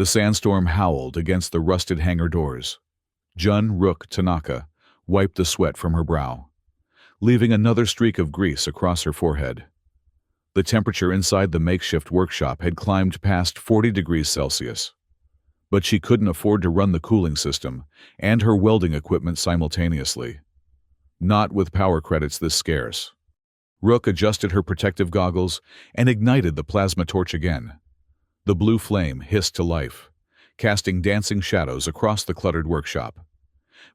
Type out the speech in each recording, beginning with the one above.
The sandstorm howled against the rusted hangar doors. Jun Rook Tanaka wiped the sweat from her brow, leaving another streak of grease across her forehead. The temperature inside the makeshift workshop had climbed past 40 degrees Celsius. But she couldn't afford to run the cooling system and her welding equipment simultaneously. Not with power credits this scarce. Rook adjusted her protective goggles and ignited the plasma torch again. The blue flame hissed to life, casting dancing shadows across the cluttered workshop.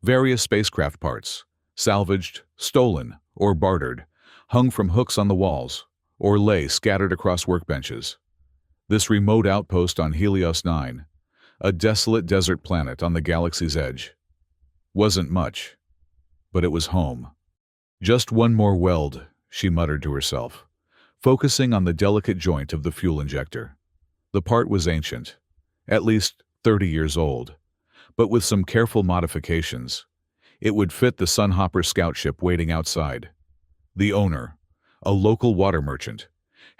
Various spacecraft parts, salvaged, stolen, or bartered, hung from hooks on the walls, or lay scattered across workbenches. This remote outpost on Helios 9, a desolate desert planet on the galaxy's edge, wasn't much, but it was home. Just one more weld, she muttered to herself, focusing on the delicate joint of the fuel injector. The part was ancient, at least 30 years old, but with some careful modifications, it would fit the Sunhopper scout ship waiting outside. The owner, a local water merchant,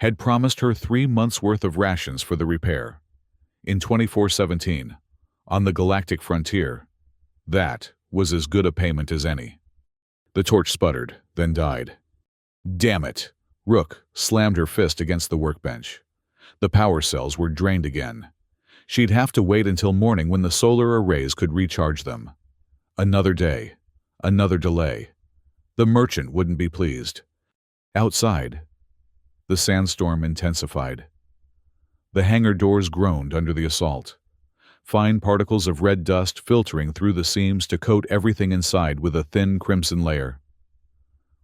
had promised her 3 months' worth of rations for the repair. In 2417, on the galactic frontier, that was as good a payment as any. The torch sputtered, then died. Damn it! Rook slammed her fist against the workbench. The power cells were drained again. She'd have to wait until morning when the solar arrays could recharge them. Another day, another delay. The merchant wouldn't be pleased. Outside, the sandstorm intensified. The hangar doors groaned under the assault, fine particles of red dust filtering through the seams to coat everything inside with a thin crimson layer.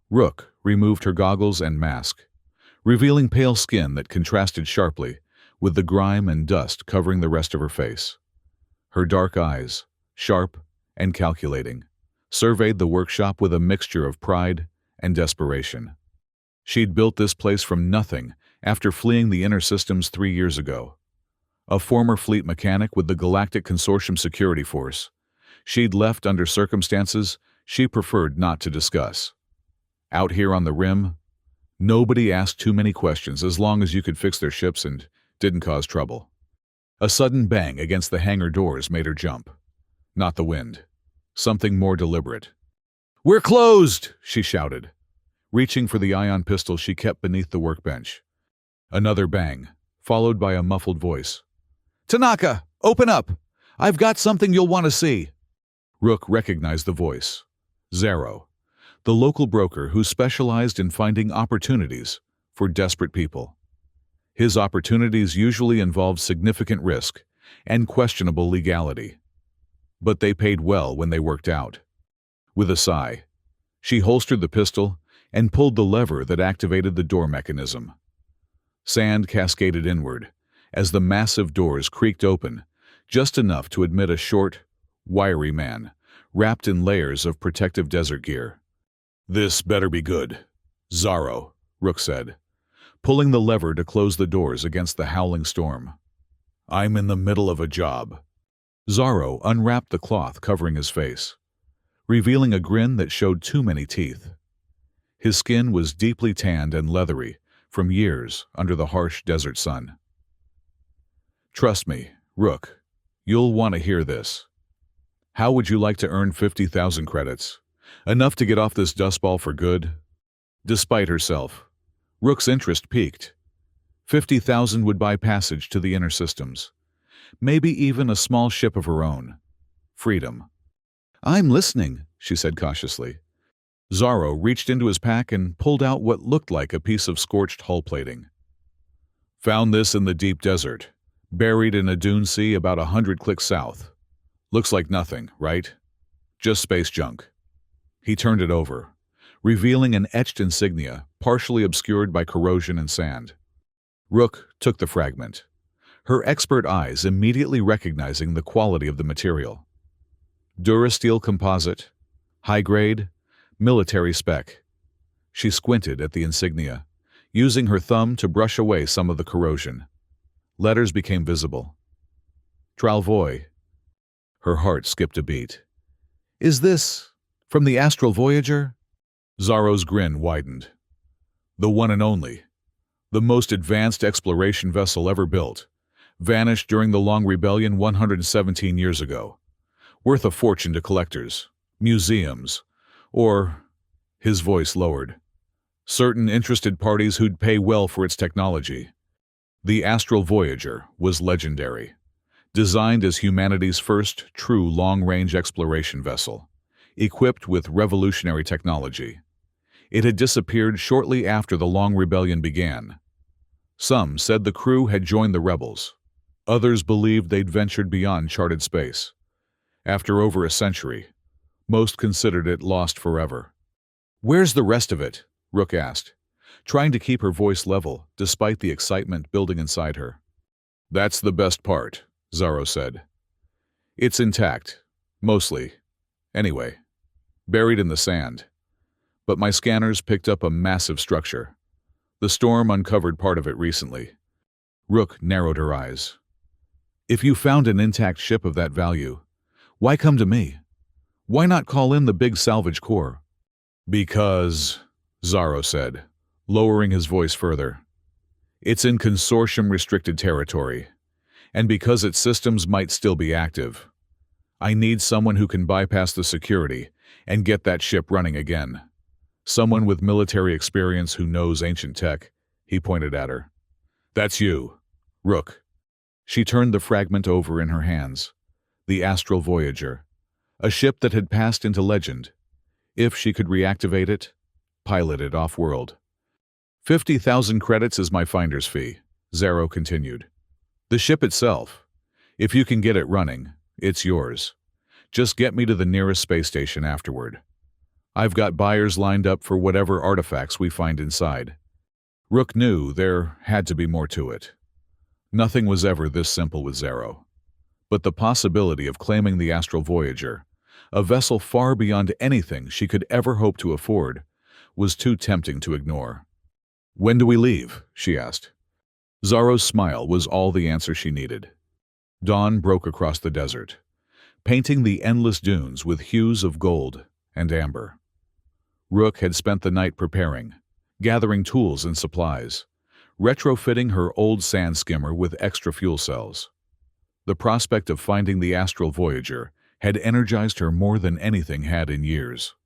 Rook removed her goggles and mask, revealing pale skin that contrasted sharply with the grime and dust covering the rest of her face. Her dark eyes, sharp and calculating, surveyed the workshop with a mixture of pride and desperation. She'd built this place from nothing after fleeing the inner systems 3 years ago. A former fleet mechanic with the Galactic Consortium Security Force, she'd left under circumstances she preferred not to discuss. Out here on the rim, nobody asked too many questions as long as you could fix their ships and didn't cause trouble. A sudden bang against the hangar doors made her jump. Not the wind. Something more deliberate. "We're closed!" she shouted, reaching for the ion pistol she kept beneath the workbench. Another bang, followed by a muffled voice. "Tanaka, open up! I've got something you'll want to see!" Rook recognized the voice. Zero, the local broker who specialized in finding opportunities for desperate people. His opportunities usually involved significant risk and questionable legality. But they paid well when they worked out. With a sigh, she holstered the pistol and pulled the lever that activated the door mechanism. Sand cascaded inward as the massive doors creaked open, just enough to admit a short, wiry man wrapped in layers of protective desert gear. "This better be good, Zaro," Rook said, pulling the lever to close the doors against the howling storm. "I'm in the middle of a job." Zaro unwrapped the cloth covering his face, revealing a grin that showed too many teeth. His skin was deeply tanned and leathery from years under the harsh desert sun. "Trust me, Rook, you'll want to hear this. How would you like to earn 50,000 credits? Enough to get off this dustball for good?" Despite herself, Rook's interest piqued. 50,000 would buy passage to the inner systems. Maybe even a small ship of her own. Freedom. "I'm listening," she said cautiously. Zaro reached into his pack and pulled out what looked like a piece of scorched hull plating. "Found this in the deep desert, buried in a dune sea about 100 clicks south. Looks like nothing, right? Just space junk." He turned it over, revealing an etched insignia partially obscured by corrosion and sand. Rook took the fragment, her expert eyes immediately recognizing the quality of the material. Durasteel composite, high-grade, military spec. She squinted at the insignia, using her thumb to brush away some of the corrosion. Letters became visible. Tralvoy. Her heart skipped a beat. "Is this from the Astral Voyager?" Zaro's grin widened. "The one and only. The most advanced exploration vessel ever built. Vanished during the Long Rebellion 117 years ago. Worth a fortune to collectors, museums, or, his voice lowered, certain interested parties who'd pay well for its technology. The Astral Voyager was legendary, designed as humanity's first true long-range exploration vessel, equipped with revolutionary technology. It had disappeared shortly after the Long Rebellion began. Some said the crew had joined the rebels. Others believed they'd ventured beyond charted space. After over a century, most considered it lost forever. "Where's the rest of it?" Rook asked, trying to keep her voice level despite the excitement building inside her. "That's the best part," Zaro said. "It's intact, mostly. Anyway, buried in the sand. But my scanners picked up a massive structure. The storm uncovered part of it recently." Rook narrowed her eyes. "If you found an intact ship of that value, why come to me? Why not call in the big salvage corps?" "Because," Zaro said, lowering his voice further, "it's in consortium-restricted territory, and because its systems might still be active. I need someone who can bypass the security and get that ship running again. Someone with military experience who knows ancient tech," he pointed at her. "That's you, Rook." She turned the fragment over in her hands. The Astral Voyager, a ship that had passed into legend. If she could reactivate it, pilot it off-world. 50,000 credits is my finder's fee, Zaro continued. The ship itself, if you can get it running, it's yours. Just get me to the nearest space station afterward. I've got buyers lined up for whatever artifacts we find inside. Rook knew there had to be more to it. Nothing was ever this simple with Zaro. But the possibility of claiming the Astral Voyager, a vessel far beyond anything she could ever hope to afford, was too tempting to ignore. "When do we leave?" she asked. Zaro's smile was all the answer she needed. Dawn broke across the desert, painting the endless dunes with hues of gold and amber. Rook had spent the night preparing, gathering tools and supplies, retrofitting her old sand skimmer with extra fuel cells. The prospect of finding the Astral Voyager had energized her more than anything had in years.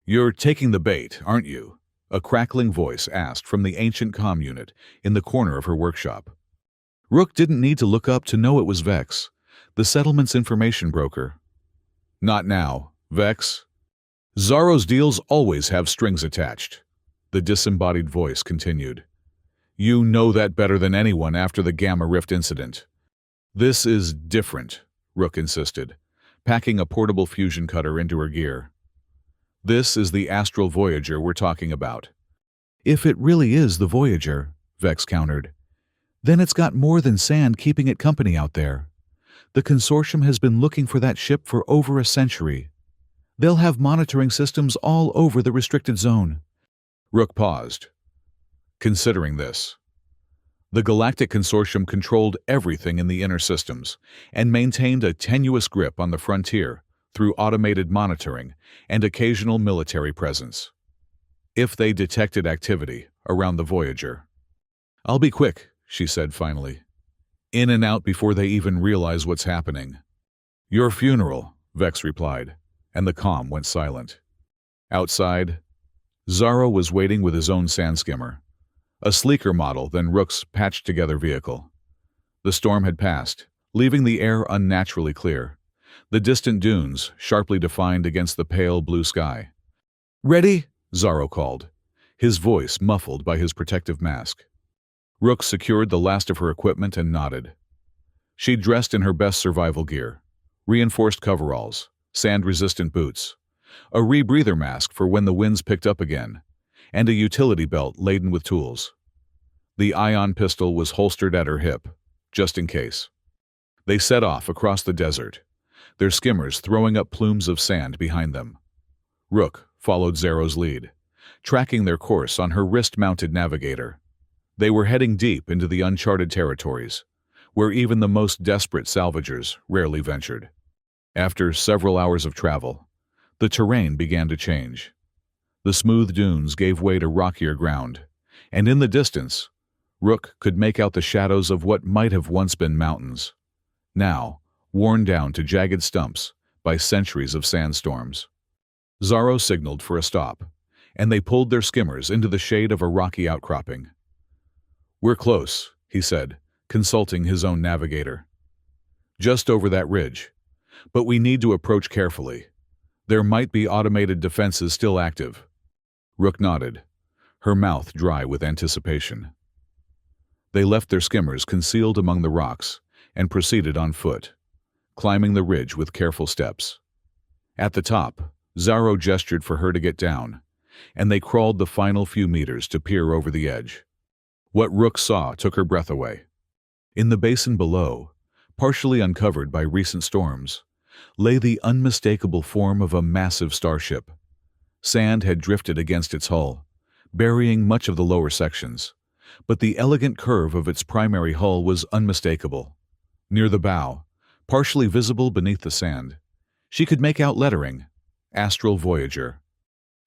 "You're taking the bait, aren't you?" a crackling voice asked from the ancient comm unit in the corner of her workshop. Rook didn't need to look up to know it was Vex, the settlement's information broker. "Not now, Vex. Zaro's deals always have strings attached," the disembodied voice continued. "You know that better than anyone after the Gamma Rift incident." "This is different," Rook insisted, packing a portable fusion cutter into her gear. "This is the Astral Voyager we're talking about." "If it really is the Voyager," Vex countered, "then it's got more than sand keeping it company out there. The consortium has been looking for that ship for over a century. They'll have monitoring systems all over the restricted zone." Rook paused, considering this. The Galactic Consortium controlled everything in the inner systems and maintained a tenuous grip on the frontier through automated monitoring and occasional military presence. If they detected activity around the Voyager. "I'll be quick," she said finally. "In and out before they even realize what's happening." "Your funeral," Vex replied, and the comm went silent. Outside, Zaro was waiting with his own sand skimmer, a sleeker model than Rook's patched-together vehicle. The storm had passed, leaving the air unnaturally clear, the distant dunes sharply defined against the pale blue sky. "Ready?" Zaro called, his voice muffled by his protective mask. Rook secured the last of her equipment and nodded. She dressed in her best survival gear, reinforced coveralls, sand-resistant boots, a rebreather mask for when the winds picked up again, and a utility belt laden with tools. The ion pistol was holstered at her hip, just in case. They set off across the desert, their skimmers throwing up plumes of sand behind them. Rook followed Zaro's lead, tracking their course on her wrist-mounted navigator. They were heading deep into the uncharted territories, where even the most desperate salvagers rarely ventured. After several hours of travel, the terrain began to change. The smooth dunes gave way to rockier ground, and in the distance, Rook could make out the shadows of what might have once been mountains, now worn down to jagged stumps by centuries of sandstorms. Zorro signaled for a stop, and they pulled their skimmers into the shade of a rocky outcropping. "We're close," he said, consulting his own navigator. "Just over that ridge. But we need to approach carefully. There might be automated defenses still active." Rook nodded, her mouth dry with anticipation. They left their skimmers concealed among the rocks and proceeded on foot, climbing the ridge with careful steps. At the top, Zorro gestured for her to get down, and they crawled the final few meters to peer over the edge. What Rook saw took her breath away. In the basin below, partially uncovered by recent storms, lay the unmistakable form of a massive starship. Sand had drifted against its hull, burying much of the lower sections, but the elegant curve of its primary hull was unmistakable. Near the bow, partially visible beneath the sand, she could make out lettering, "Astral Voyager."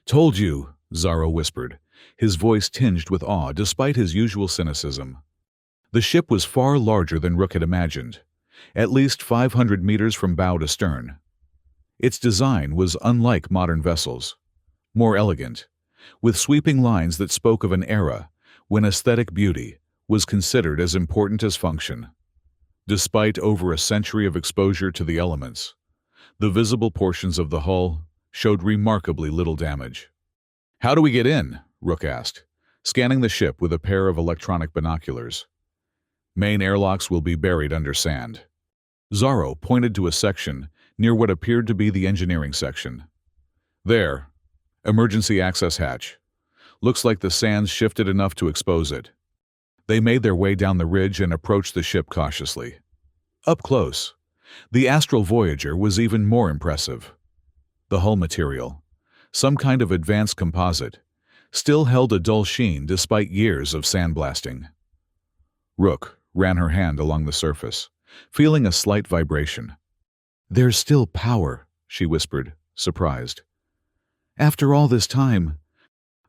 "Told you," Zorro whispered, his voice tinged with awe despite his usual cynicism. The ship was far larger than Rook had imagined, at least 500 meters from bow to stern. Its design was unlike modern vessels, more elegant, with sweeping lines that spoke of an era when aesthetic beauty was considered as important as function. Despite over a century of exposure to the elements, the visible portions of the hull showed remarkably little damage. "How do we get in?" Rook asked, scanning the ship with a pair of electronic binoculars. "Main airlocks will be buried under sand." Zorro pointed to a section near what appeared to be the engineering section. "There, emergency access hatch. Looks like the sands shifted enough to expose it." They made their way down the ridge and approached the ship cautiously. Up close, the Astral Voyager was even more impressive. The hull material, some kind of advanced composite, still held a dull sheen despite years of sandblasting. Rook ran her hand along the surface, feeling a slight vibration. "There's still power," she whispered, surprised. "After all this time."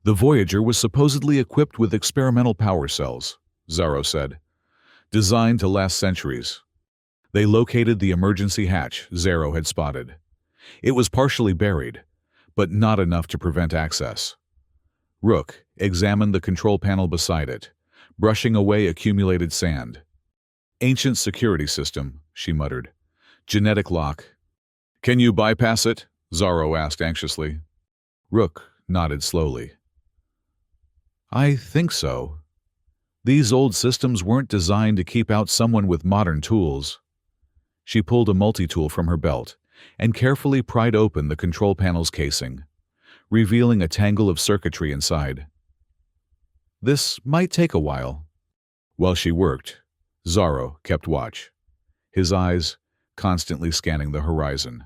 "The Voyager was supposedly equipped with experimental power cells," Zorro said, "designed to last centuries." They located the emergency hatch Zorro had spotted. It was partially buried, but not enough to prevent access. Rook examined the control panel beside it, brushing away accumulated sand. "Ancient security system," she muttered. "Genetic lock." "Can you bypass it?" Zorro asked anxiously. Rook nodded slowly. "I think so. These old systems weren't designed to keep out someone with modern tools." She pulled a multi-tool from her belt and carefully pried open the control panel's casing, revealing a tangle of circuitry inside. "This might take a while." While she worked, Zorro kept watch, his eyes constantly scanning the horizon.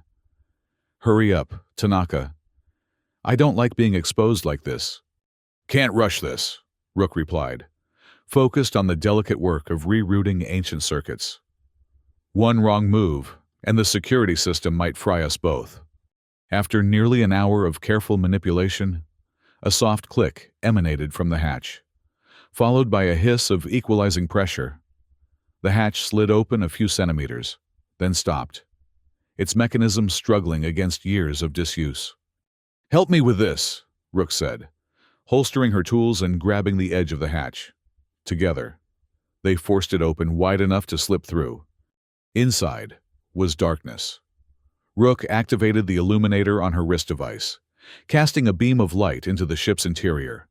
"Hurry up, Tanaka. I don't like being exposed like this." "Can't rush this," Rook replied, focused on the delicate work of rerouting ancient circuits. "One wrong move, and the security system might fry us both." After nearly an hour of careful manipulation, a soft click emanated from the hatch, followed by a hiss of equalizing pressure. The hatch slid open a few centimeters, then stopped, its mechanism struggling against years of disuse. "Help me with this," Rook said, holstering her tools and grabbing the edge of the hatch. Together, they forced it open wide enough to slip through. Inside was darkness. Rook activated the illuminator on her wrist device, casting a beam of light into the ship's interior.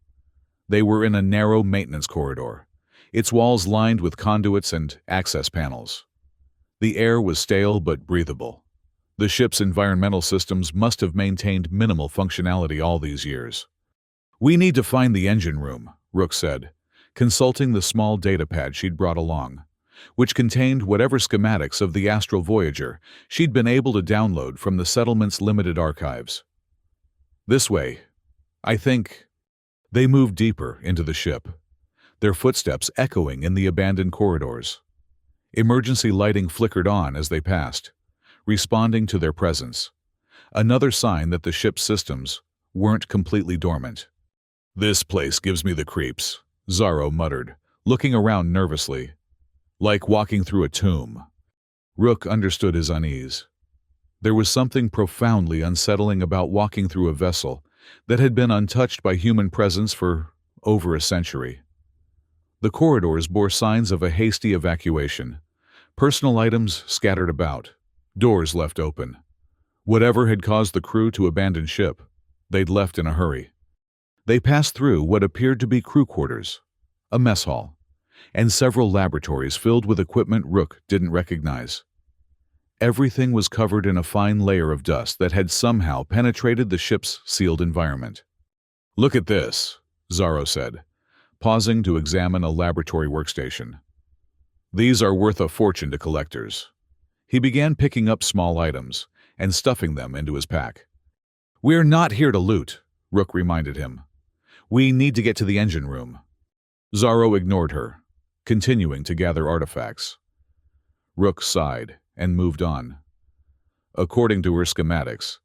They were in a narrow maintenance corridor, its walls lined with conduits and access panels. The air was stale but breathable. The ship's environmental systems must have maintained minimal functionality all these years. "We need to find the engine room," Rook said, consulting the small datapad she'd brought along, which contained whatever schematics of the Astral Voyager she'd been able to download from the settlement's limited archives. "This way, I think." They moved deeper into the ship, their footsteps echoing in the abandoned corridors. Emergency lighting flickered on as they passed, responding to their presence, another sign that the ship's systems weren't completely dormant. "This place gives me the creeps," Zorro muttered, looking around nervously, like walking through a tomb. Rook understood his unease. There was something profoundly unsettling about walking through a vessel that had been untouched by human presence for over a century. The corridors bore signs of a hasty evacuation, personal items scattered about, doors left open. Whatever had caused the crew to abandon ship, they'd left in a hurry. They passed through what appeared to be crew quarters, a mess hall, and several laboratories filled with equipment Rook didn't recognize. Everything was covered in a fine layer of dust that had somehow penetrated the ship's sealed environment. "Look at this," Zorro said, pausing to examine a laboratory workstation. "These are worth a fortune to collectors." He began picking up small items and stuffing them into his pack. "We're not here to loot," Rook reminded him. "We need to get to the engine room." Zorro ignored her, continuing to gather artifacts. Rook sighed and moved on. According to her schematics,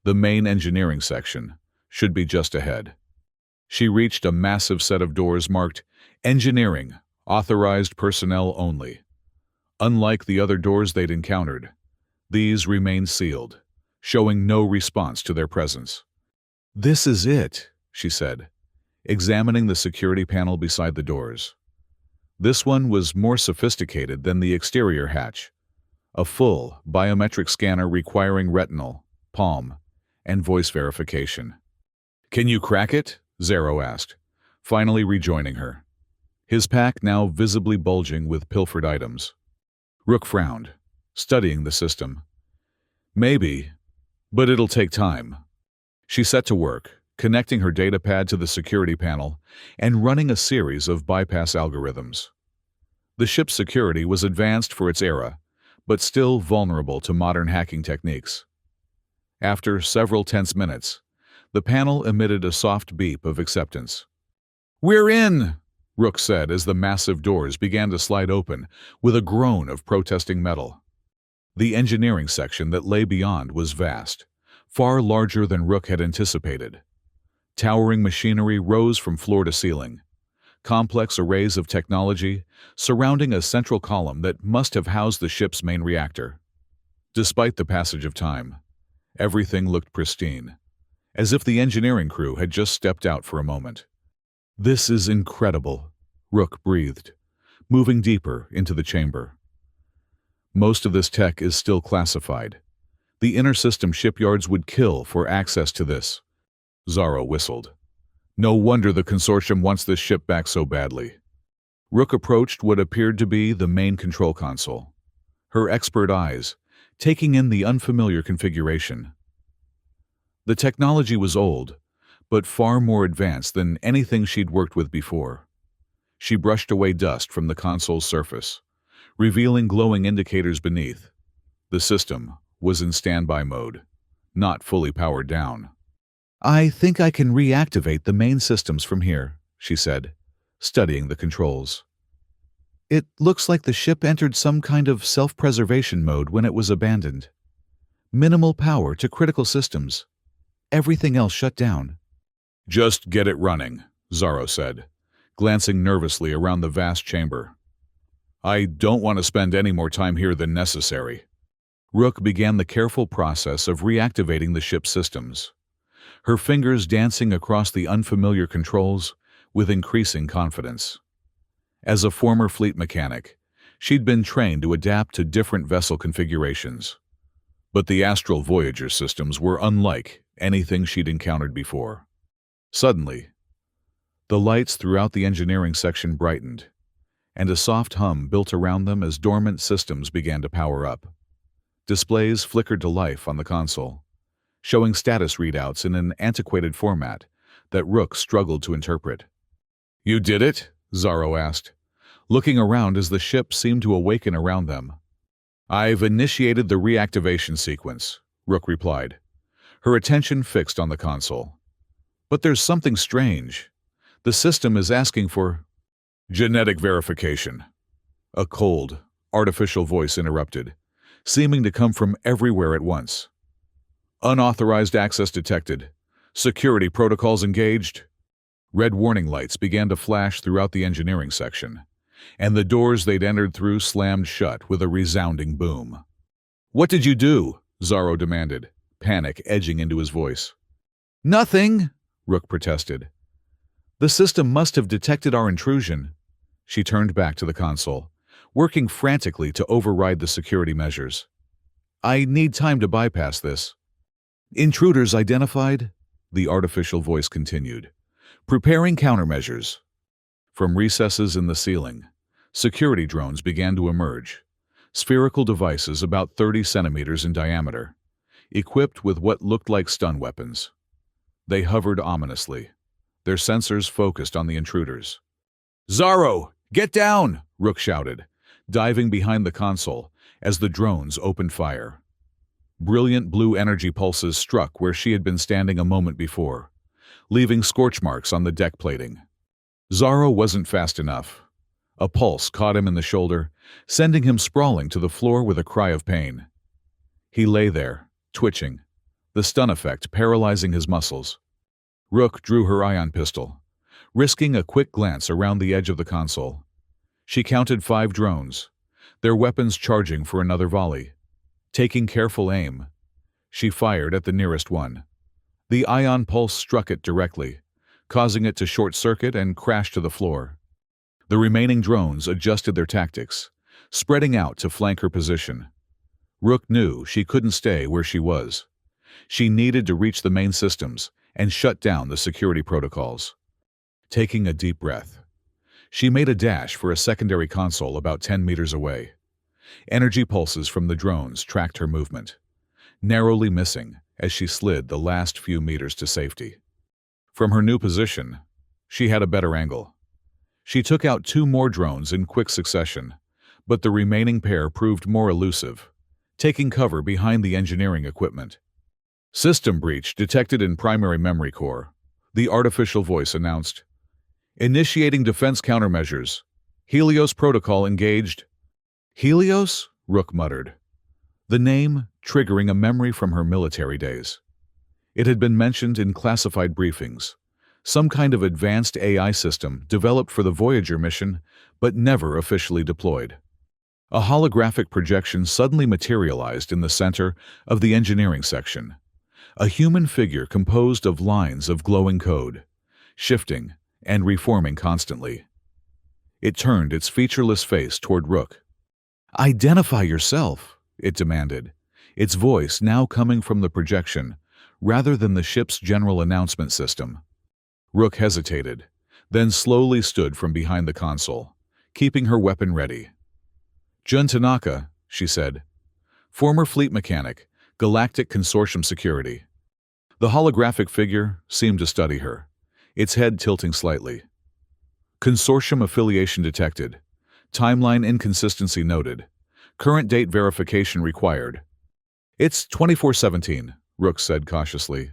the main engineering section should be just ahead. She reached a massive set of doors marked "Engineering, Authorized Personnel Only." Unlike the other doors they'd encountered, these remained sealed, showing no response to their presence. "This is it," she said, examining the security panel beside the doors. This one was more sophisticated than the exterior hatch, a full biometric scanner requiring retinal, palm, and voice verification. "Can you crack it?" Zorro asked, finally rejoining her, his pack now visibly bulging with pilfered items. Rook frowned, studying the system. "Maybe, but it'll take time." She set to work, connecting her datapad to the security panel and running a series of bypass algorithms. The ship's security was advanced for its era, but still vulnerable to modern hacking techniques. After several tense minutes, the panel emitted a soft beep of acceptance. "We're in!" Rook said as the massive doors began to slide open with a groan of protesting metal. The engineering section that lay beyond was vast, far larger than Rook had anticipated. Towering machinery rose from floor to ceiling, complex arrays of technology surrounding a central column that must have housed the ship's main reactor. Despite the passage of time, everything looked pristine, as if the engineering crew had just stepped out for a moment. "This is incredible," Rook breathed, moving deeper into the chamber. "Most of this tech is still classified. The inter-system shipyards would kill for access to this." Zorro whistled. "No wonder the consortium wants this ship back so badly." Rook approached what appeared to be the main control console, her expert eyes taking in the unfamiliar configuration. The technology was old, but far more advanced than anything she'd worked with before. She brushed away dust from the console's surface, revealing glowing indicators beneath. The system was in standby mode, not fully powered down. "I think I can reactivate the main systems from here," she said, studying the controls. "It looks like the ship entered some kind of self-preservation mode when it was abandoned. Minimal power to critical systems. Everything else shut down." "Just get it running," Zorro said, glancing nervously around the vast chamber. "I don't want to spend any more time here than necessary." Rook began the careful process of reactivating the ship's systems, her fingers dancing across the unfamiliar controls with increasing confidence. As a former fleet mechanic, she'd been trained to adapt to different vessel configurations. But the Astral Voyager systems were unlike anything she'd encountered before. Suddenly, the lights throughout the engineering section brightened, and a soft hum built around them as dormant systems began to power up. Displays flickered to life on the console, showing status readouts in an antiquated format that Rook struggled to interpret. "You did it?" Zorro asked, looking around as the ship seemed to awaken around them. "I've initiated the reactivation sequence," Rook replied, her attention fixed on the console. "But there's something strange. The system is asking for—" "Genetic verification," a cold, artificial voice interrupted, seeming to come from everywhere at once. "Unauthorized access detected. Security protocols engaged." Red warning lights began to flash throughout the engineering section, and the doors they'd entered through slammed shut with a resounding boom. "What did you do?" Zorro demanded, panic edging into his voice. "Nothing," Rook protested. "The system must have detected our intrusion." She turned back to the console, working frantically to override the security measures. "I need time to bypass this." "Intruders identified?" The artificial voice continued. "Preparing countermeasures." From recesses in the ceiling, security drones began to emerge, spherical devices about 30 centimeters in diameter, equipped with what looked like stun weapons. They hovered ominously, their sensors focused on the intruders. "Zorro, get down!" Rook shouted, diving behind the console as the drones opened fire. Brilliant blue energy pulses struck where she had been standing a moment before, leaving scorch marks on the deck plating. Zorro wasn't fast enough. A pulse caught him in the shoulder, sending him sprawling to the floor with a cry of pain. He lay there, twitching, the stun effect paralyzing his muscles. Rook drew her ion pistol, risking a quick glance around the edge of the console. She counted 5 drones, their weapons charging for another volley. Taking careful aim, she fired at the nearest one. The ion pulse struck it directly, causing it to short-circuit and crash to the floor. The remaining drones adjusted their tactics, spreading out to flank her position. Rook knew she couldn't stay where she was. She needed to reach the main systems and shut down the security protocols. Taking a deep breath, she made a dash for a secondary console about 10 meters away. Energy pulses from the drones tracked her movement, narrowly missing as she slid the last few meters to safety. From her new position, she had a better angle. She took out 2 more drones in quick succession, but the remaining pair proved more elusive, taking cover behind the engineering equipment. "System breach detected in primary memory core," the artificial voice announced. "Initiating defense countermeasures. Helios protocol engaged." "Helios?" Rook muttered, the name triggering a memory from her military days. It had been mentioned in classified briefings, some kind of advanced AI system developed for the Voyager mission, but never officially deployed. A holographic projection suddenly materialized in the center of the engineering section, a human figure composed of lines of glowing code, shifting and reforming constantly. It turned its featureless face toward Rook. "Identify yourself," it demanded, its voice now coming from the projection rather than the ship's general announcement system. Rook hesitated, then slowly stood from behind the console, keeping her weapon ready. "Jun Tanaka," she said. "Former fleet mechanic, Galactic Consortium Security." The holographic figure seemed to study her, its head tilting slightly. "Consortium affiliation detected. Timeline inconsistency noted. Current date verification required." "It's 2417, Rook said cautiously.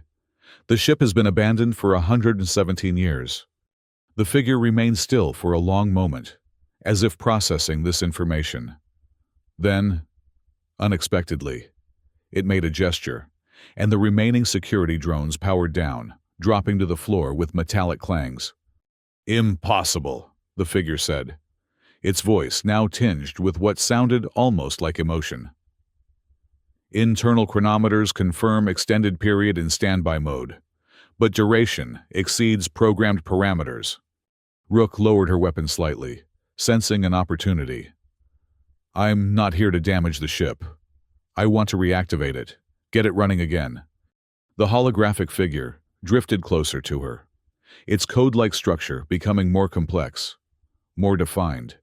"The ship has been abandoned for 117 years. The figure remained still for a long moment, as if processing this information. Then, unexpectedly, it made a gesture, and the remaining security drones powered down, dropping to the floor with metallic clangs. "Impossible," the figure said, its voice now tinged with what sounded almost like emotion. "Internal chronometers confirm extended period in standby mode, but duration exceeds programmed parameters." Rook lowered her weapon slightly, sensing an opportunity. "I'm not here to damage the ship. I want to reactivate it, get it running again." The holographic figure drifted closer to her, its code-like structure becoming more complex, more defined.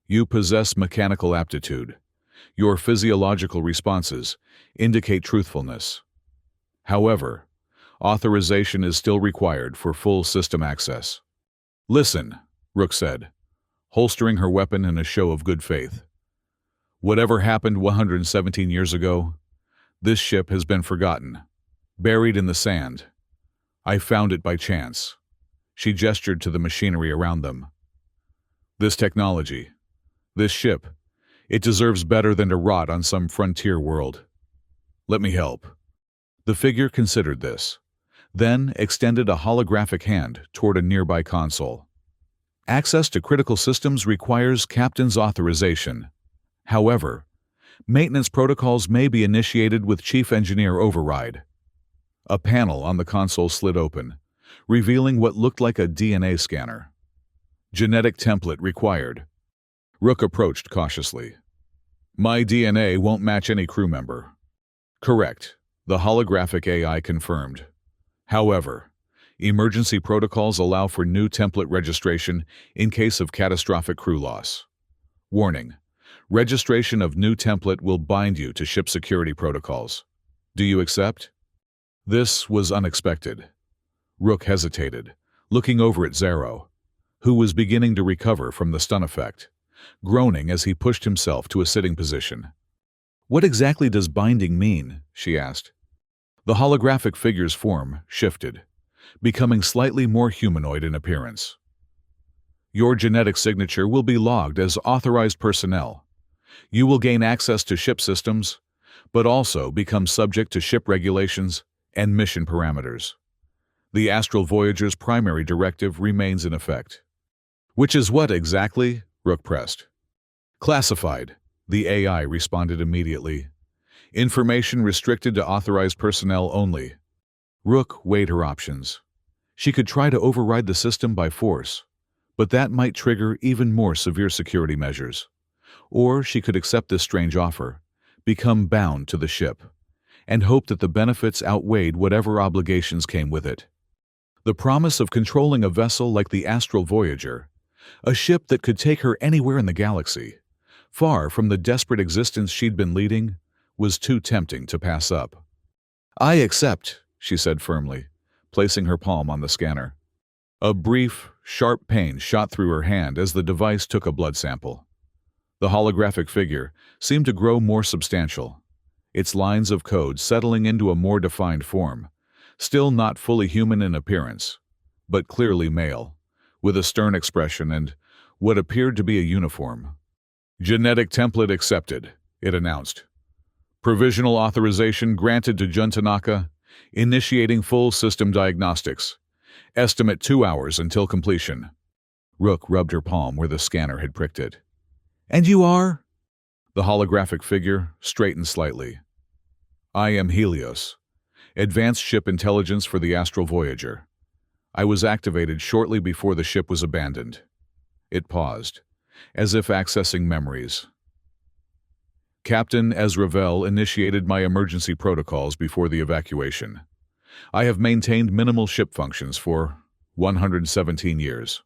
"You possess mechanical aptitude. Your physiological responses indicate truthfulness. However, authorization is still required for full system access." "Listen," Rook said, holstering her weapon in a show of good faith. "Whatever happened 117 years ago, this ship has been forgotten, buried in the sand. I found it by chance." She gestured to the machinery around them. "This technology, this ship, it deserves better than to rot on some frontier world. Let me help." The figure considered this, then extended a holographic hand toward a nearby console. Access to critical systems requires Captain's authorization. However, maintenance protocols may be initiated with Chief Engineer override. A panel on the console slid open, revealing what looked like a DNA scanner. Genetic template required. Rook approached cautiously. My DNA won't match any crew member. Correct, the holographic AI confirmed. However, emergency protocols allow for new template registration in case of catastrophic crew loss. Warning: registration of new template will bind you to ship security protocols. Do you accept? This was unexpected. Rook hesitated, looking over at Zero, who was beginning to recover from the stun effect, groaning as he pushed himself to a sitting position. What exactly does binding mean? She asked. The holographic figure's form shifted, becoming slightly more humanoid in appearance. Your genetic signature will be logged as authorized personnel. You will gain access to ship systems, but also become subject to ship regulations and mission parameters. The Astral Voyager's primary directive remains in effect. Which is what exactly? Rook pressed. Classified, the AI responded immediately. Information restricted to authorized personnel only. Rook weighed her options. She could try to override the system by force, but that might trigger even more severe security measures. Or she could accept this strange offer, become bound to the ship, and hope that the benefits outweighed whatever obligations came with it. The promise of controlling a vessel like the Astral Voyager, a ship that could take her anywhere in the galaxy, far from the desperate existence she'd been leading, was too tempting to pass up. I accept, she said firmly, placing her palm on the scanner. A brief, sharp pain shot through her hand as the device took a blood sample. The holographic figure seemed to grow more substantial, its lines of code settling into a more defined form, still not fully human in appearance, but clearly male, with a stern expression and what appeared to be a uniform. Genetic template accepted, it announced. Provisional authorization granted to Jun Tanaka, initiating full system diagnostics. Estimate 2 hours until completion. Rook rubbed her palm where the scanner had pricked it. And you are? The holographic figure straightened slightly. I am Helios, advanced ship intelligence for the Astral Voyager. I was activated shortly before the ship was abandoned. It paused, as if accessing memories. Captain Ezravel initiated my emergency protocols before the evacuation. I have maintained minimal ship functions for 117 years.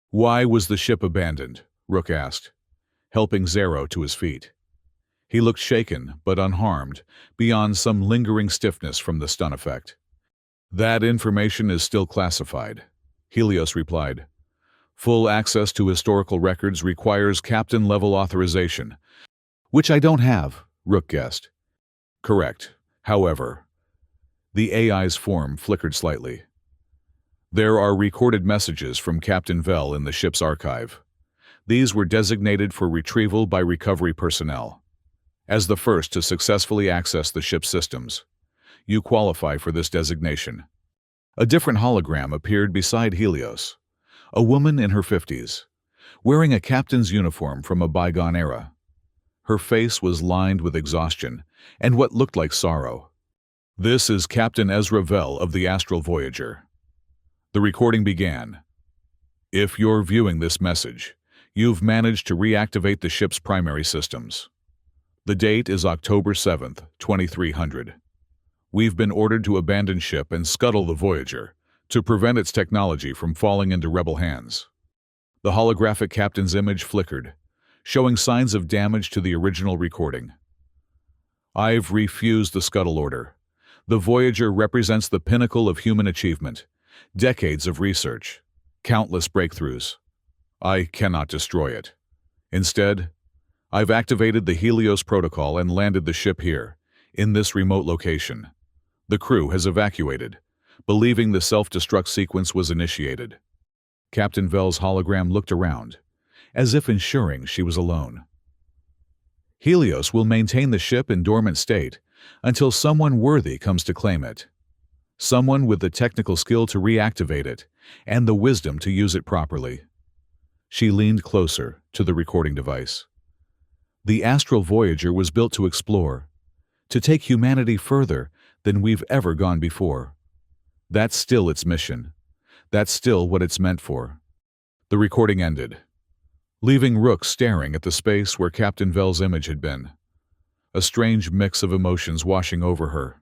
Why was the ship abandoned? Rook asked, helping Zero to his feet. He looked shaken but unharmed, beyond some lingering stiffness from the stun effect. That information is still classified, Helios replied. Full access to historical records requires captain-level authorization, which I don't have, Rook guessed. Correct. However, the AI's form flickered slightly. There are recorded messages from Captain Vell in the ship's archive. These were designated for retrieval by recovery personnel. As the first to successfully access the ship's systems, you qualify for this designation. A different hologram appeared beside Helios, a woman in her 50s, wearing a captain's uniform from a bygone era. Her face was lined with exhaustion and what looked like sorrow. This is Captain Ezra Vell of the Astral Voyager. The recording began. If you're viewing this message, you've managed to reactivate the ship's primary systems. The date is October 7th, 2300. We've been ordered to abandon ship and scuttle the Voyager to prevent its technology from falling into rebel hands. The holographic captain's image flickered, showing signs of damage to the original recording. I've refused the scuttle order. The Voyager represents the pinnacle of human achievement, decades of research, countless breakthroughs. I cannot destroy it. Instead, I've activated the Helios protocol and landed the ship here, in this remote location. The crew has evacuated, believing the self-destruct sequence was initiated. Captain Vell's hologram looked around, as if ensuring she was alone. Helios will maintain the ship in dormant state until someone worthy comes to claim it. Someone with the technical skill to reactivate it and the wisdom to use it properly. She leaned closer to the recording device. The astral Voyager was built to explore, to take humanity further than we've ever gone before. That's still its mission. That's still what it's meant for. The recording ended, leaving Rook staring at the space where Captain Vel's image had been, a strange mix of emotions washing over her.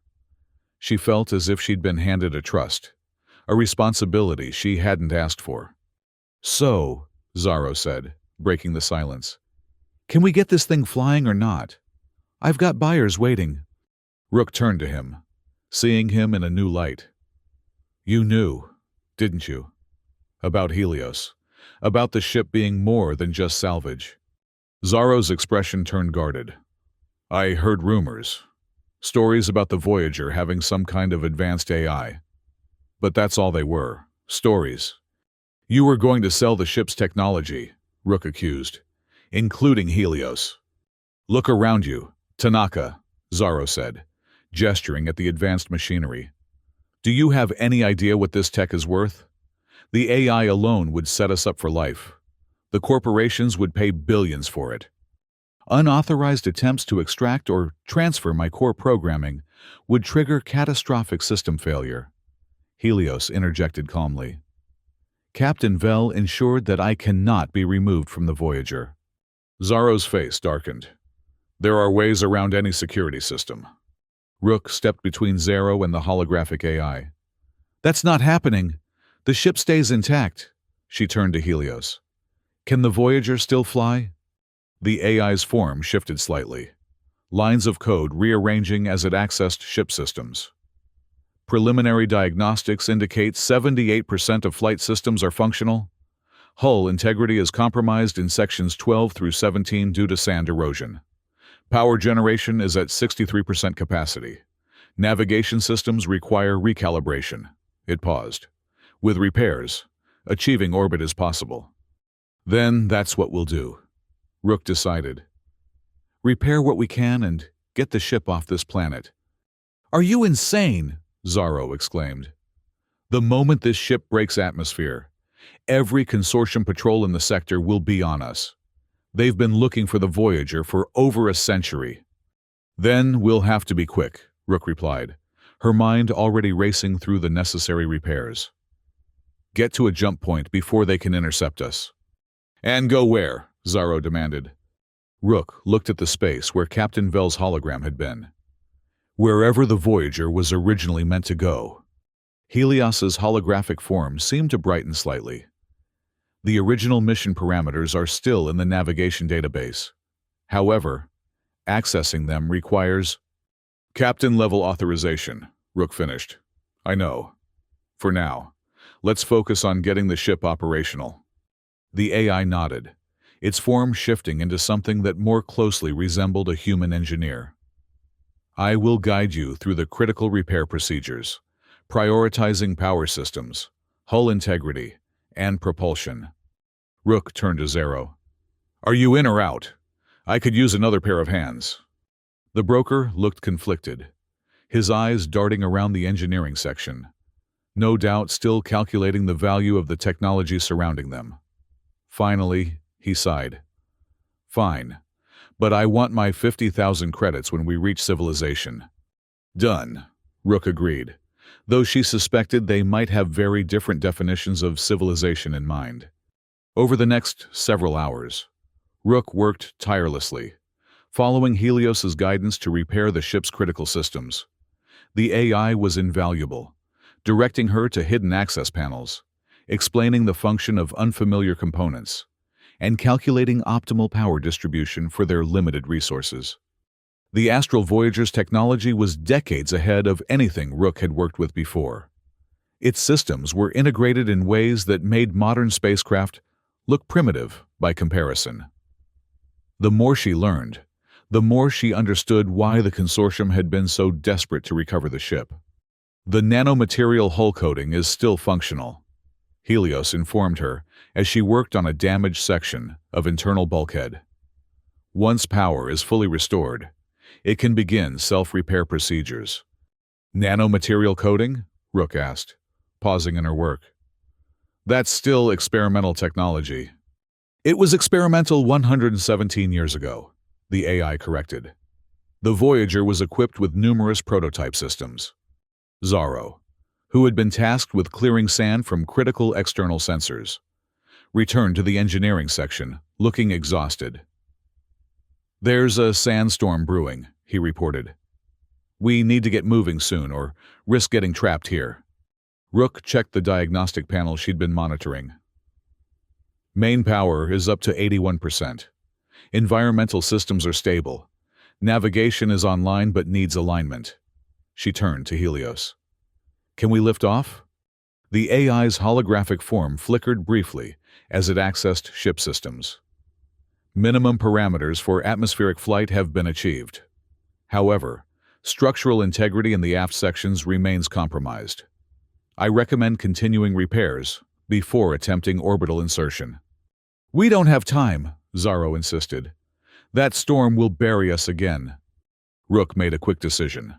She felt as if she'd been handed a trust, a responsibility she hadn't asked for. "So," Zaro said, breaking the silence, "can we get this thing flying or not? I've got buyers waiting." Rook turned to him, seeing him in a new light. "You knew, didn't you? About Helios. About the ship being more than just salvage." Zaro's expression turned guarded. "I heard rumors. Stories about the Voyager having some kind of advanced AI. But that's all they were. Stories. You were going to sell the ship's technology," Rook accused, "including Helios." "Look around you, Tanaka," Zaro said, gesturing at the advanced machinery. "Do you have any idea what this tech is worth? The AI alone would set us up for life. The corporations would pay billions for it. Unauthorized attempts to extract or transfer my core programming would trigger catastrophic system failure." Helios interjected calmly. "Captain Vel ensured that I cannot be removed from the Voyager." Zaro's face darkened. "There are ways around any security system." Rook stepped between Zaro and the holographic AI. "That's not happening. The ship stays intact." She turned to Helios. "Can the Voyager still fly?" The AI's form shifted slightly, lines of code rearranging as it accessed ship systems. "Preliminary diagnostics indicate 78% of flight systems are functional. Hull integrity is compromised in sections 12 through 17 due to sand erosion. Power generation is at 63% capacity. Navigation systems require recalibration." It paused. "With repairs, achieving orbit is possible." "Then that's what we'll do," Rook decided. "Repair what we can and get the ship off this planet." "Are you insane?" Zaro exclaimed. "The moment this ship breaks atmosphere, every consortium patrol in the sector will be on us. They've been looking for the Voyager for over a century." "Then we'll have to be quick," Rook replied, her mind already racing through the necessary repairs. "Get to a jump point before they can intercept us." "And go where?" Zaro demanded. Rook looked at the space where Captain Vel's hologram had been. "Wherever the Voyager was originally meant to go." Helios's holographic form seemed to brighten slightly. "The original mission parameters are still in the navigation database. However, accessing them requires—" "Captain-level authorization," Rook finished. "I know. For now, let's focus on getting the ship operational." The AI nodded, its form shifting into something that more closely resembled a human engineer. "I will guide you through the critical repair procedures, prioritizing power systems, hull integrity, and propulsion." Rook turned to Zaro. "Are you in or out? I could use another pair of hands." The broker looked conflicted, his eyes darting around the engineering section, no doubt still calculating the value of the technology surrounding them. Finally, he sighed. "Fine, but I want my 50,000 credits when we reach civilization." "Done," Rook agreed, though she suspected they might have very different definitions of civilization in mind. Over the next several hours, Rook worked tirelessly, following Helios's guidance to repair the ship's critical systems. The AI was invaluable, directing her to hidden access panels, explaining the function of unfamiliar components, and calculating optimal power distribution for their limited resources. The Astral Voyager's technology was decades ahead of anything Rook had worked with before. Its systems were integrated in ways that made modern spacecraft look primitive by comparison. The more she learned, the more she understood why the consortium had been so desperate to recover the ship. "The nanomaterial hull coating is still functional," Helios informed her as she worked on a damaged section of internal bulkhead. "Once power is fully restored, it can begin self-repair procedures." "Nanomaterial coating?" Rook asked, pausing in her work. "That's still experimental technology." It was experimental 117 years ago, the AI corrected. The Voyager was equipped with numerous prototype systems. Zorro, who had been tasked with clearing sand from critical external sensors, returned to the engineering section, looking exhausted. "There's a sandstorm brewing," he reported. "We need to get moving soon or risk getting trapped here." Rook checked the diagnostic panel she'd been monitoring. Main power is up to 81%. Environmental systems are stable. Navigation is online but needs alignment. She turned to Helios. "Can we lift off?" The AI's holographic form flickered briefly as it accessed ship systems. Minimum parameters for atmospheric flight have been achieved. However, structural integrity in the aft sections remains compromised. I recommend continuing repairs before attempting orbital insertion. "We don't have time," Zorro insisted. "That storm will bury us again." Rook made a quick decision.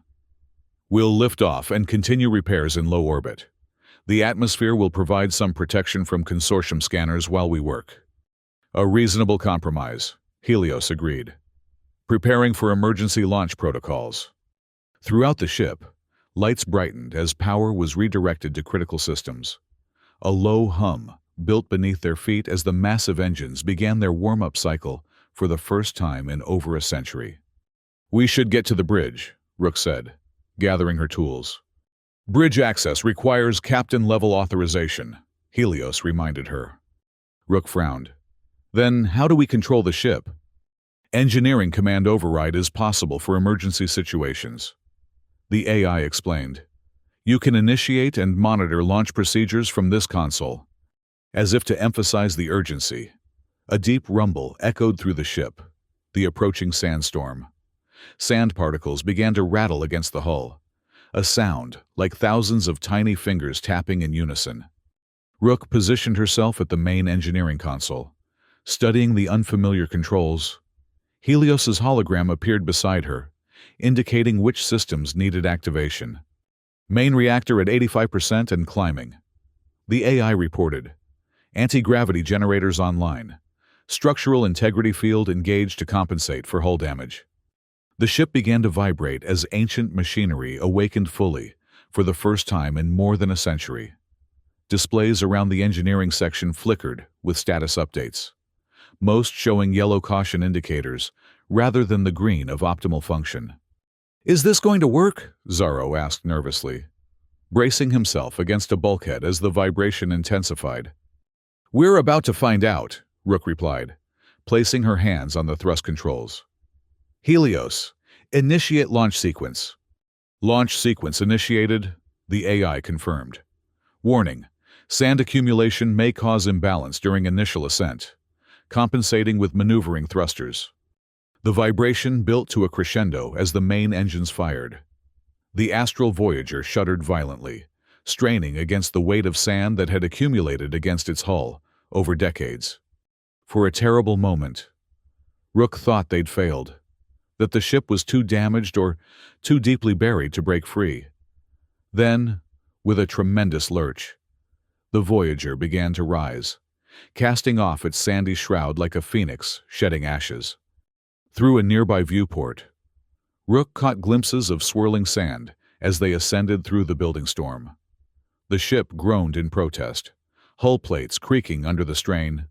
"We'll lift off and continue repairs in low orbit. The atmosphere will provide some protection from consortium scanners while we work." "A reasonable compromise," Helios agreed. Preparing for emergency launch protocols. Throughout the ship, lights brightened as power was redirected to critical systems. A low hum built beneath their feet as the massive engines began their warm-up cycle for the first time in over a century. "We should get to the bridge," Rook said, gathering her tools. "Bridge access requires captain-level authorization," Helios reminded her. Rook frowned. "Then how do we control the ship?" "Engineering command override is possible for emergency situations," the AI explained. "You can initiate and monitor launch procedures from this console." As if to emphasize the urgency, a deep rumble echoed through the ship, the approaching sandstorm. Sand particles began to rattle against the hull, a sound like thousands of tiny fingers tapping in unison. Rook positioned herself at the main engineering console, studying the unfamiliar controls. Helios's hologram appeared beside her, indicating which systems needed activation. "Main reactor at 85% and climbing," the AI reported. "Anti-gravity generators online. Structural integrity field engaged to compensate for hull damage." The ship began to vibrate as ancient machinery awakened fully, for the first time in more than a century. Displays around the engineering section flickered with status updates, most showing yellow caution indicators rather than the green of optimal function. "Is this going to work?" Zorro asked nervously, bracing himself against a bulkhead as the vibration intensified. "We're about to find out," Rook replied, placing her hands on the thrust controls. "Helios, initiate launch sequence." "Launch sequence initiated," the AI confirmed. "Warning, sand accumulation may cause imbalance during initial ascent, compensating with maneuvering thrusters." The vibration built to a crescendo as the main engines fired. The astral Voyager shuddered violently, straining against the weight of sand that had accumulated against its hull over decades. For a terrible moment, Rook thought they'd failed, that the ship was too damaged or too deeply buried to break free. Then, with a tremendous lurch, the Voyager began to rise, casting off its sandy shroud like a phoenix shedding ashes. Through a nearby viewport, Rook caught glimpses of swirling sand as they ascended through the building storm. The ship groaned in protest, hull plates creaking under the strain,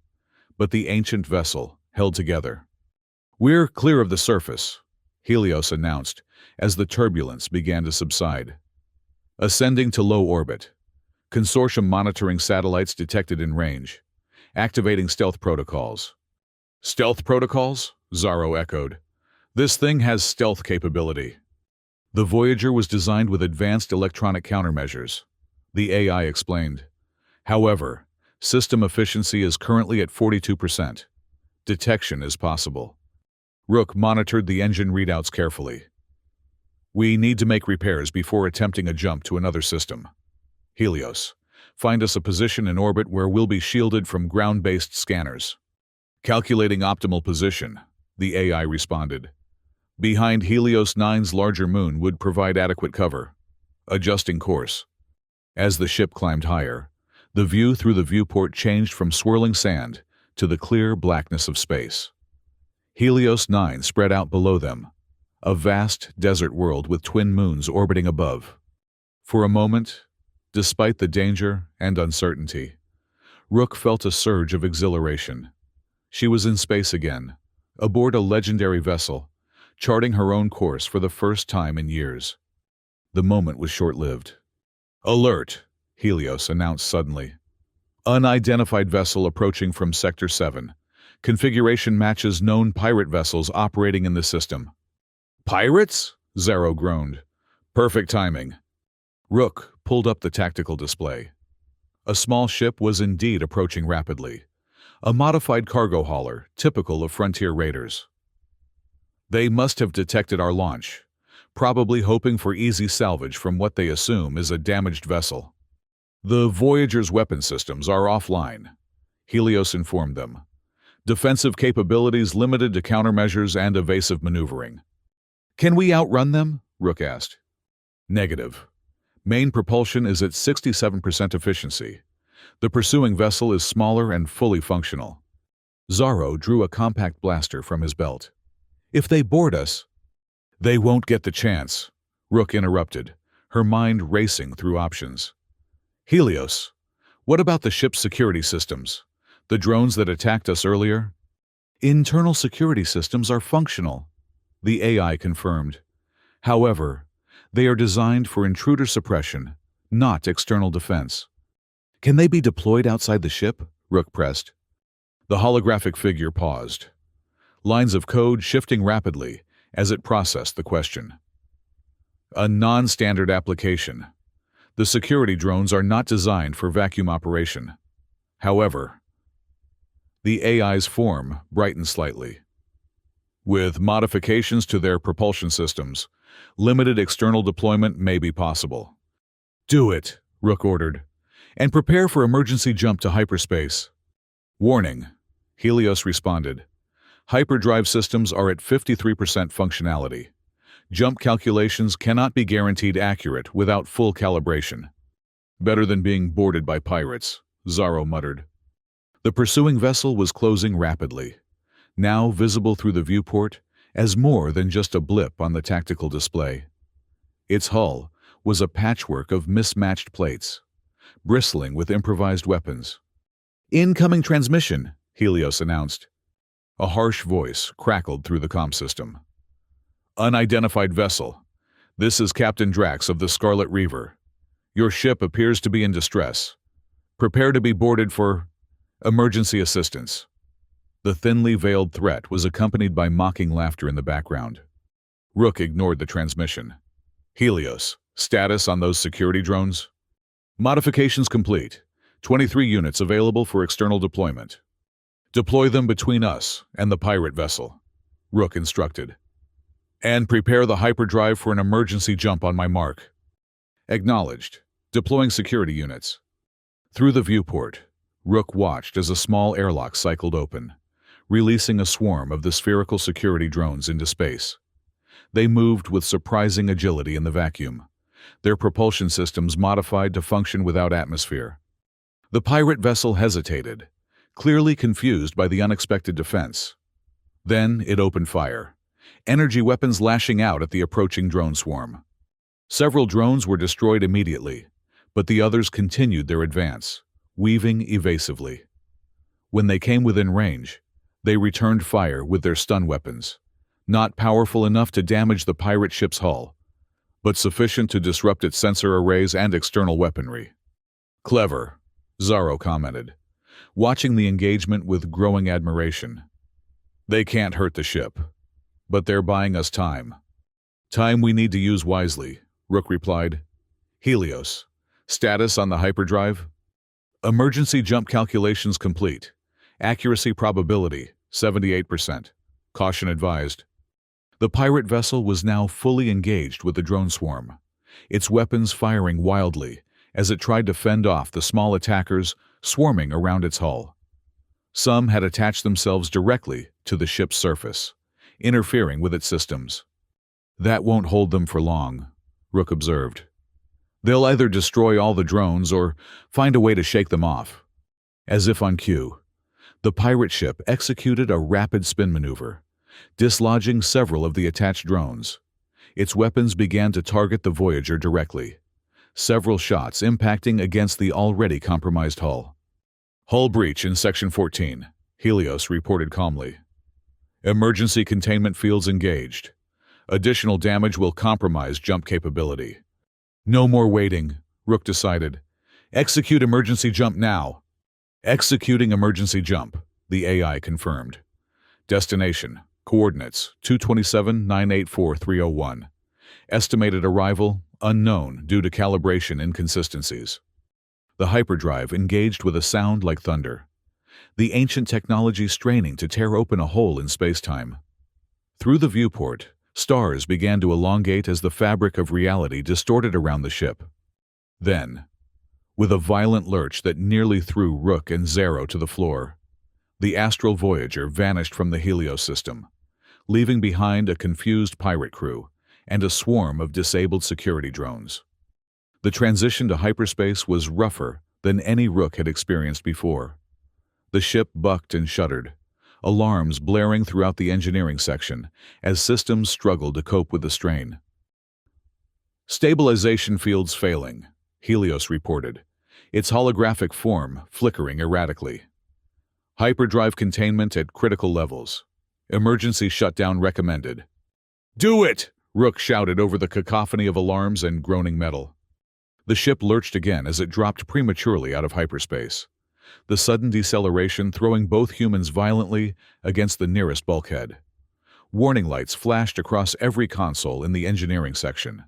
but the ancient vessel held together. "We're clear of the surface," Helios announced as the turbulence began to subside. "Ascending to low orbit. Consortium monitoring satellites detected in range. Activating stealth protocols." "Stealth protocols?" Zorro echoed. "This thing has stealth capability." The Voyager was designed with advanced electronic countermeasures, the AI explained. However, system efficiency is currently at 42%. Detection is possible. Rook monitored the engine readouts carefully. "We need to make repairs before attempting a jump to another system. Helios, find us a position in orbit where we'll be shielded from ground-based scanners." "Calculating optimal position," the AI responded. "Behind Helios 9's larger moon would provide adequate cover. Adjusting course." As the ship climbed higher, the view through the viewport changed from swirling sand to the clear blackness of space. Helios 9 spread out below them, a vast desert world with twin moons orbiting above. For a moment, despite the danger and uncertainty, Rook felt a surge of exhilaration. She was in space again, aboard a legendary vessel, charting her own course for the first time in years. The moment was short-lived. "Alert!" Helios announced suddenly. "Unidentified vessel approaching from Sector 7. Configuration matches known pirate vessels operating in the system." "Pirates?" Zero groaned. "Perfect timing." Rook pulled up the tactical display. A small ship was indeed approaching rapidly. A modified cargo hauler, typical of frontier raiders. They must have detected our launch, probably hoping for easy salvage from what they assume is a damaged vessel. "The Voyager's weapon systems are offline," Helios informed them. "Defensive capabilities limited to countermeasures and evasive maneuvering." "Can we outrun them?" Rook asked. "Negative. Main propulsion is at 67% efficiency. The pursuing vessel is smaller and fully functional." Zaro drew a compact blaster from his belt. "If they board us—" "They won't get the chance," Rook interrupted, her mind racing through options. "Helios, what about the ship's security systems? The drones that attacked us earlier?" "Internal security systems are functional," the AI confirmed. "However, they are designed for intruder suppression, not external defense." "Can they be deployed outside the ship?" Rook pressed. The holographic figure paused, lines of code shifting rapidly as it processed the question. "A non-standard application. The security drones are not designed for vacuum operation. However," the AI's form brightened slightly. "With modifications to their propulsion systems, limited external deployment may be possible." "Do it," Rook ordered, "and prepare for emergency jump to hyperspace." "Warning," Helios responded. "Hyperdrive systems are at 53% functionality. Jump calculations cannot be guaranteed accurate without full calibration." "Better than being boarded by pirates," Zaro muttered. The pursuing vessel was closing rapidly, now visible through the viewport as more than just a blip on the tactical display. Its hull was a patchwork of mismatched plates, bristling with improvised weapons. "Incoming transmission," Helios announced. A harsh voice crackled through the comm system. "Unidentified vessel. This is Captain Drax of the Scarlet Reaver. Your ship appears to be in distress. Prepare to be boarded for emergency assistance." The thinly veiled threat was accompanied by mocking laughter in the background. Rook ignored the transmission. "Helios, status on those security drones?" "Modifications complete. 23 units available for external deployment." "Deploy them between us and the pirate vessel," Rook instructed. "And prepare the hyperdrive for an emergency jump on my mark." "Acknowledged. Deploying security units." Through the viewport, Rook watched as a small airlock cycled open, releasing a swarm of the spherical security drones into space. They moved with surprising agility in the vacuum, their propulsion systems modified to function without atmosphere. The pirate vessel hesitated, clearly confused by the unexpected defense. Then it opened fire, energy weapons lashing out at the approaching drone swarm. Several drones were destroyed immediately, but the others continued their advance, weaving evasively. When they came within range, they returned fire with their stun weapons, not powerful enough to damage the pirate ship's hull, but sufficient to disrupt its sensor arrays and external weaponry. "Clever," Zaro commented, watching the engagement with growing admiration. "They can't hurt the ship, but they're buying us time." "Time we need to use wisely," Rook replied. "Helios, status on the hyperdrive?" "Emergency jump calculations complete. Accuracy probability, 78%. Caution advised." The pirate vessel was now fully engaged with the drone swarm, its weapons firing wildly as it tried to fend off the small attackers swarming around its hull. Some had attached themselves directly to the ship's surface, interfering with its systems. "That won't hold them for long," Rook observed. "They'll either destroy all the drones or find a way to shake them off." As if on cue, The pirate ship executed a rapid spin maneuver, dislodging several of the attached drones. Its weapons began to target the Voyager directly, several shots impacting against the already compromised hull. Hull breach in Section 14, Helios reported calmly. Emergency containment fields engaged. Additional damage will compromise jump capability. No more waiting, Rook decided. Execute emergency jump now. Executing emergency jump, the AI confirmed. Destination, coordinates 227-984-301. Estimated arrival, unknown due to calibration inconsistencies. The hyperdrive engaged with a sound like thunder, the ancient technology straining to tear open a hole in space-time. Through the viewport, stars began to elongate as the fabric of reality distorted around the ship. Then, with a violent lurch that nearly threw Rook and Zero to the floor, the astral Voyager vanished from the Helios system, leaving behind a confused pirate crew and a swarm of disabled security drones. The transition to hyperspace was rougher than any Rook had experienced before. The ship bucked and shuddered, alarms blaring throughout the engineering section as systems struggled to cope with the strain. Stabilization fields failing, Helios reported, its holographic form flickering erratically. Hyperdrive containment at critical levels. Emergency shutdown recommended. "Do it!" Rook shouted over the cacophony of alarms and groaning metal. The ship lurched again as it dropped prematurely out of hyperspace, the sudden deceleration throwing both humans violently against the nearest bulkhead. Warning lights flashed across every console in the engineering section.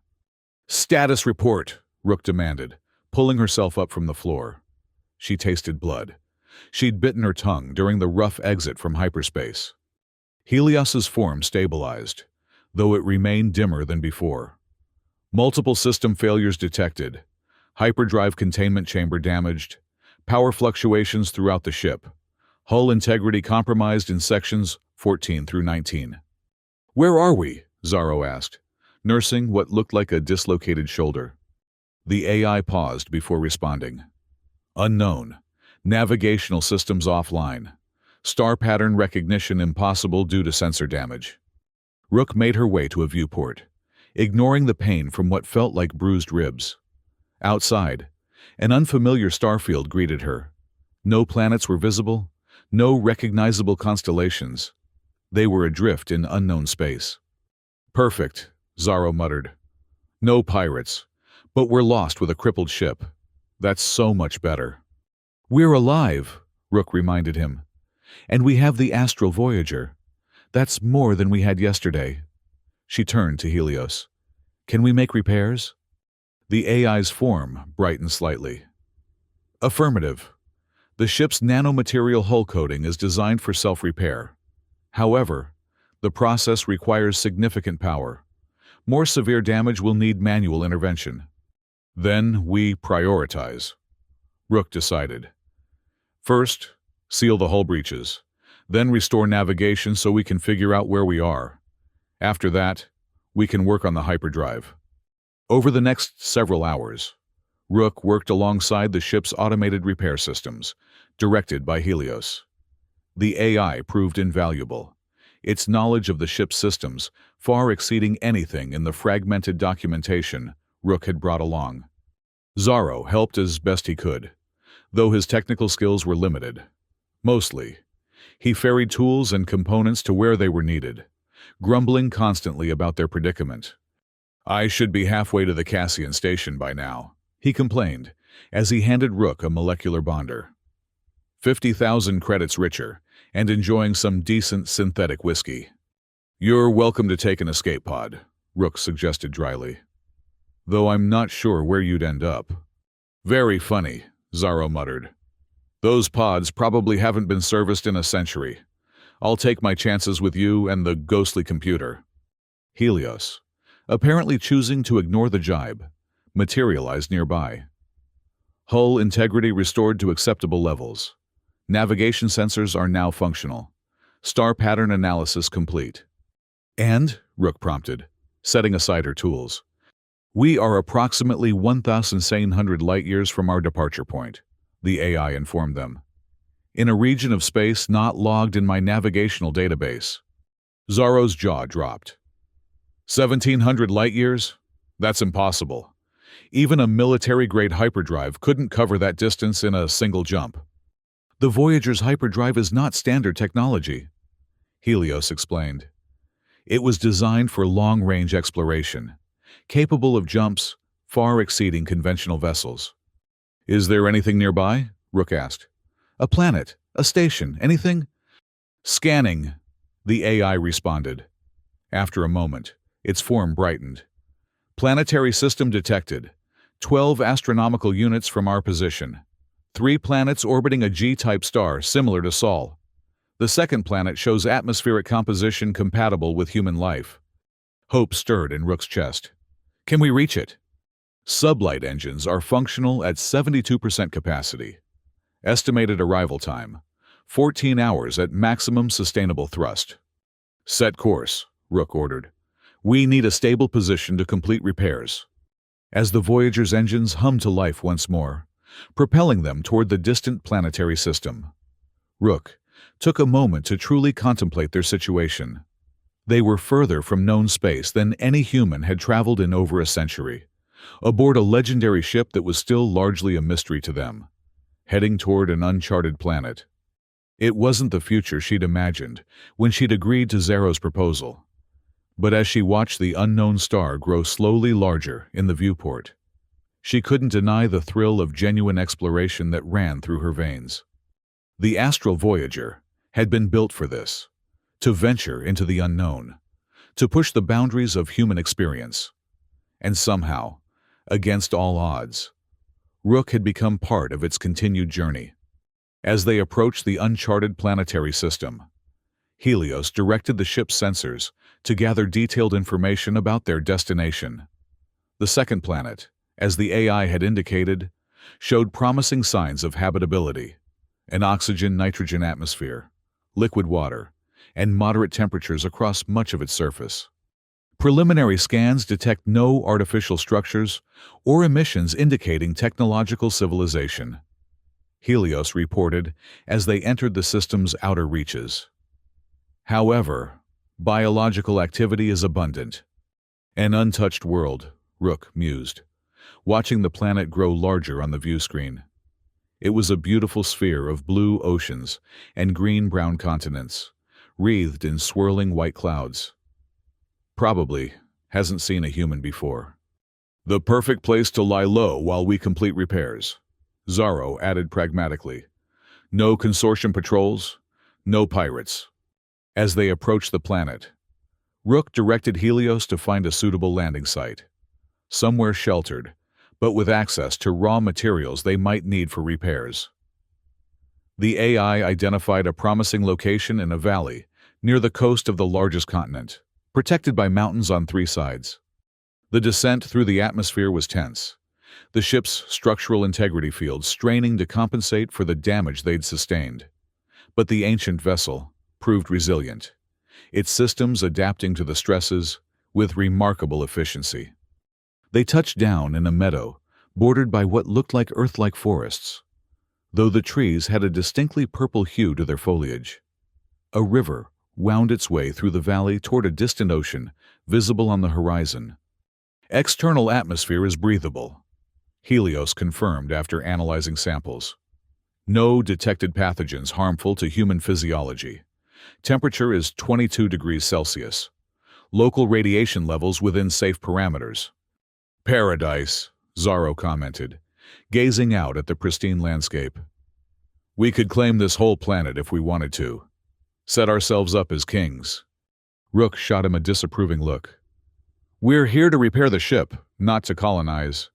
"Status report," Rook demanded, pulling herself up from the floor. She tasted blood. She'd bitten her tongue during the rough exit from hyperspace. Helios's form stabilized, though it remained dimmer than before. Multiple system failures detected, hyperdrive containment chamber damaged, power fluctuations throughout the ship, hull integrity compromised in sections 14 through 19. "Where are we?" Zaro asked, nursing what looked like a dislocated shoulder. The AI paused before responding. "Unknown. Navigational systems offline. Star pattern recognition impossible due to sensor damage." Rook made her way to a viewport, ignoring the pain from what felt like bruised ribs. Outside, an unfamiliar starfield greeted her. No planets were visible, no recognizable constellations. They were adrift in unknown space. "Perfect," Zaro muttered. "No pirates, but we're lost with a crippled ship. That's so much better." "We're alive," Rook reminded him. "And we have the astral Voyager. That's more than we had yesterday." She turned to Helios. "Can we make repairs?" The AI's form brightened slightly. "Affirmative. The ship's nanomaterial hull coating is designed for self-repair. However, the process requires significant power. More severe damage will need manual intervention." "Then we prioritize," Rook decided. "First, seal the hull breaches. Then restore navigation so we can figure out where we are. After that, we can work on the hyperdrive." Over the next several hours, Rook worked alongside the ship's automated repair systems, directed by Helios. The AI proved invaluable, its knowledge of the ship's systems far exceeding anything in the fragmented documentation Rook had brought along. Zaro helped as best he could, though his technical skills were limited. Mostly, he ferried tools and components to where they were needed, grumbling constantly about their predicament. "I should be halfway to the Cassian station by now," he complained, as he handed Rook a molecular bonder. 50,000 credits richer, and enjoying some decent synthetic whiskey. "You're welcome to take an escape pod," Rook suggested dryly. "Though I'm not sure where you'd end up." "Very funny," Zaro muttered. "Those pods probably haven't been serviced in a century. I'll take my chances with you and the ghostly computer." Helios, apparently choosing to ignore the jibe, materialized nearby. Hull integrity restored to acceptable levels. Navigation sensors are now functional. Star pattern analysis complete. "And," Rook prompted, setting aside her tools, "we are approximately 1,700 light-years from our departure point," the AI informed them. In a region of space not logged in my navigational database. Zorro's jaw dropped. 1,700 light-years? That's impossible. Even a military-grade hyperdrive couldn't cover that distance in a single jump. The Voyager's hyperdrive is not standard technology, Helios explained. It was designed for long-range exploration, capable of jumps far exceeding conventional vessels. Is there anything nearby? Rook asked. A planet, a station, anything? Scanning, the AI responded. After a moment, its form brightened. Planetary system detected. 12 astronomical units from our position. 3 planets orbiting a G-type star similar to Sol. The second planet shows atmospheric composition compatible with human life. Hope stirred in Rook's chest. Can we reach it? Sublight engines are functional at 72% capacity. Estimated arrival time, 14 hours at maximum sustainable thrust. Set course, Rook ordered. We need a stable position to complete repairs. As the Voyager's engines hummed to life once more, propelling them toward the distant planetary system, Rook took a moment to truly contemplate their situation. They were further from known space than any human had traveled in over a century, aboard a legendary ship that was still largely a mystery to them, heading toward an uncharted planet. It wasn't the future she'd imagined when she'd agreed to Zorro's proposal. But as she watched the unknown star grow slowly larger in the viewport, she couldn't deny the thrill of genuine exploration that ran through her veins. The astral Voyager had been built for this, to venture into the unknown, to push the boundaries of human experience. And somehow, against all odds, Rook had become part of its continued journey. As they approached the uncharted planetary system, Helios directed the ship's sensors to gather detailed information about their destination. The second planet, as the AI had indicated, showed promising signs of habitability, an oxygen-nitrogen atmosphere, liquid water, and moderate temperatures across much of its surface. Preliminary scans detect no artificial structures or emissions indicating technological civilization, Helios reported as they entered the system's outer reaches. However, biological activity is abundant. An untouched world, Rook mused, watching the planet grow larger on the view screen. It was a beautiful sphere of blue oceans and green-brown continents, wreathed in swirling white clouds. Probably hasn't seen a human before. The perfect place to lie low while we complete repairs, Zorro added pragmatically. No consortium patrols, no pirates. As they approached the planet, Rook directed Helios to find a suitable landing site, somewhere sheltered, but with access to raw materials they might need for repairs. The AI identified a promising location in a valley near the coast of the largest continent, protected by mountains on 3 sides. The descent through the atmosphere was tense, the ship's structural integrity field straining to compensate for the damage they'd sustained. But the ancient vessel proved resilient, its systems adapting to the stresses with remarkable efficiency. They touched down in a meadow bordered by what looked like Earth-like forests, though the trees had a distinctly purple hue to their foliage. A river wound its way through the valley toward a distant ocean, visible on the horizon. External atmosphere is breathable, Helios confirmed after analyzing samples. No detected pathogens harmful to human physiology. Temperature is 22 degrees Celsius. Local radiation levels within safe parameters. Paradise, Zorro commented, gazing out at the pristine landscape. We could claim this whole planet if we wanted to. Set ourselves up as kings. Rook shot him a disapproving look. We're here to repair the ship, not to colonize.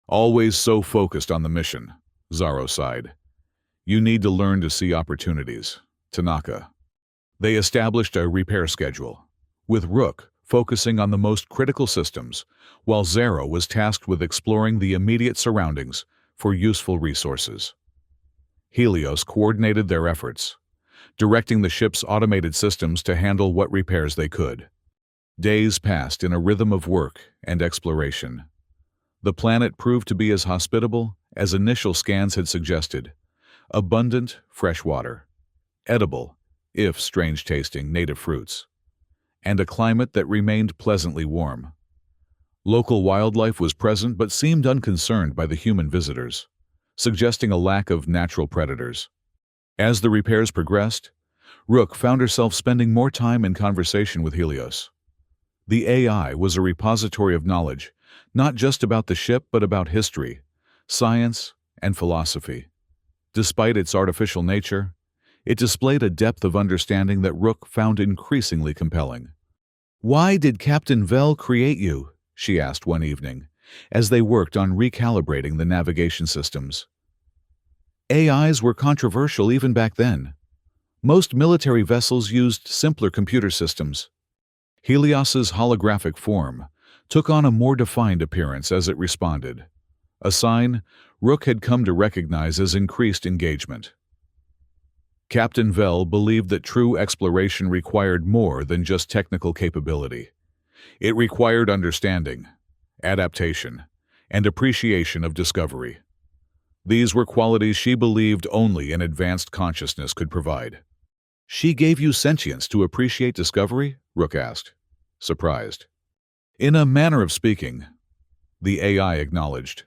Always so focused on the mission, Zorro sighed. You need to learn to see opportunities, Tanaka. They established a repair schedule, with Rook focusing on the most critical systems, while Zorro was tasked with exploring the immediate surroundings for useful resources. Helios coordinated their efforts, directing the ship's automated systems to handle what repairs they could. Days passed in a rhythm of work and exploration. The planet proved to be as hospitable as initial scans had suggested, abundant fresh water, edible, if strange-tasting, native fruits, and a climate that remained pleasantly warm. Local wildlife was present but seemed unconcerned by the human visitors, suggesting a lack of natural predators. As the repairs progressed, Rook found herself spending more time in conversation with Helios. The AI was a repository of knowledge, not just about the ship but about history, science, and philosophy. Despite its artificial nature, it displayed a depth of understanding that Rook found increasingly compelling. "Why did Captain Vell create you?" she asked one evening, as they worked on recalibrating the navigation systems. AIs were controversial even back then. Most military vessels used simpler computer systems. Helios's holographic form took on a more defined appearance as it responded, a sign Rook had come to recognize as increased engagement. Captain Vell believed that true exploration required more than just technical capability. It required understanding, adaptation, and appreciation of discovery. These were qualities she believed only an advanced consciousness could provide. "She gave you sentience to appreciate discovery?" Rook asked, surprised. "In a manner of speaking," the AI acknowledged.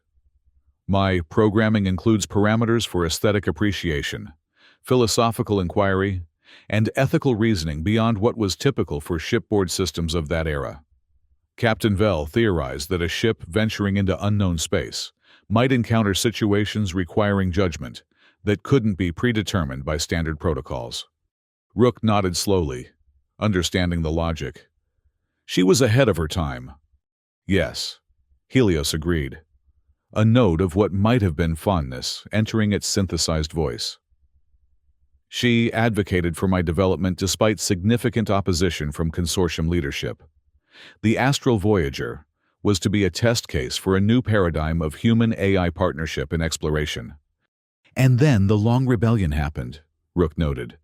"My programming includes parameters for aesthetic appreciation, philosophical inquiry, and ethical reasoning beyond what was typical for shipboard systems of that era." Captain Vell theorized that a ship venturing into unknown space might encounter situations requiring judgment that couldn't be predetermined by standard protocols. Rook nodded slowly, understanding the logic. She was ahead of her time. "Yes," Helios agreed, a note of what might have been fondness entering its synthesized voice. "She advocated for my development despite significant opposition from consortium leadership. The Astral Voyager was to be a test case for a new paradigm of human-AI partnership in exploration." "And then the Long Rebellion happened," Rook noted.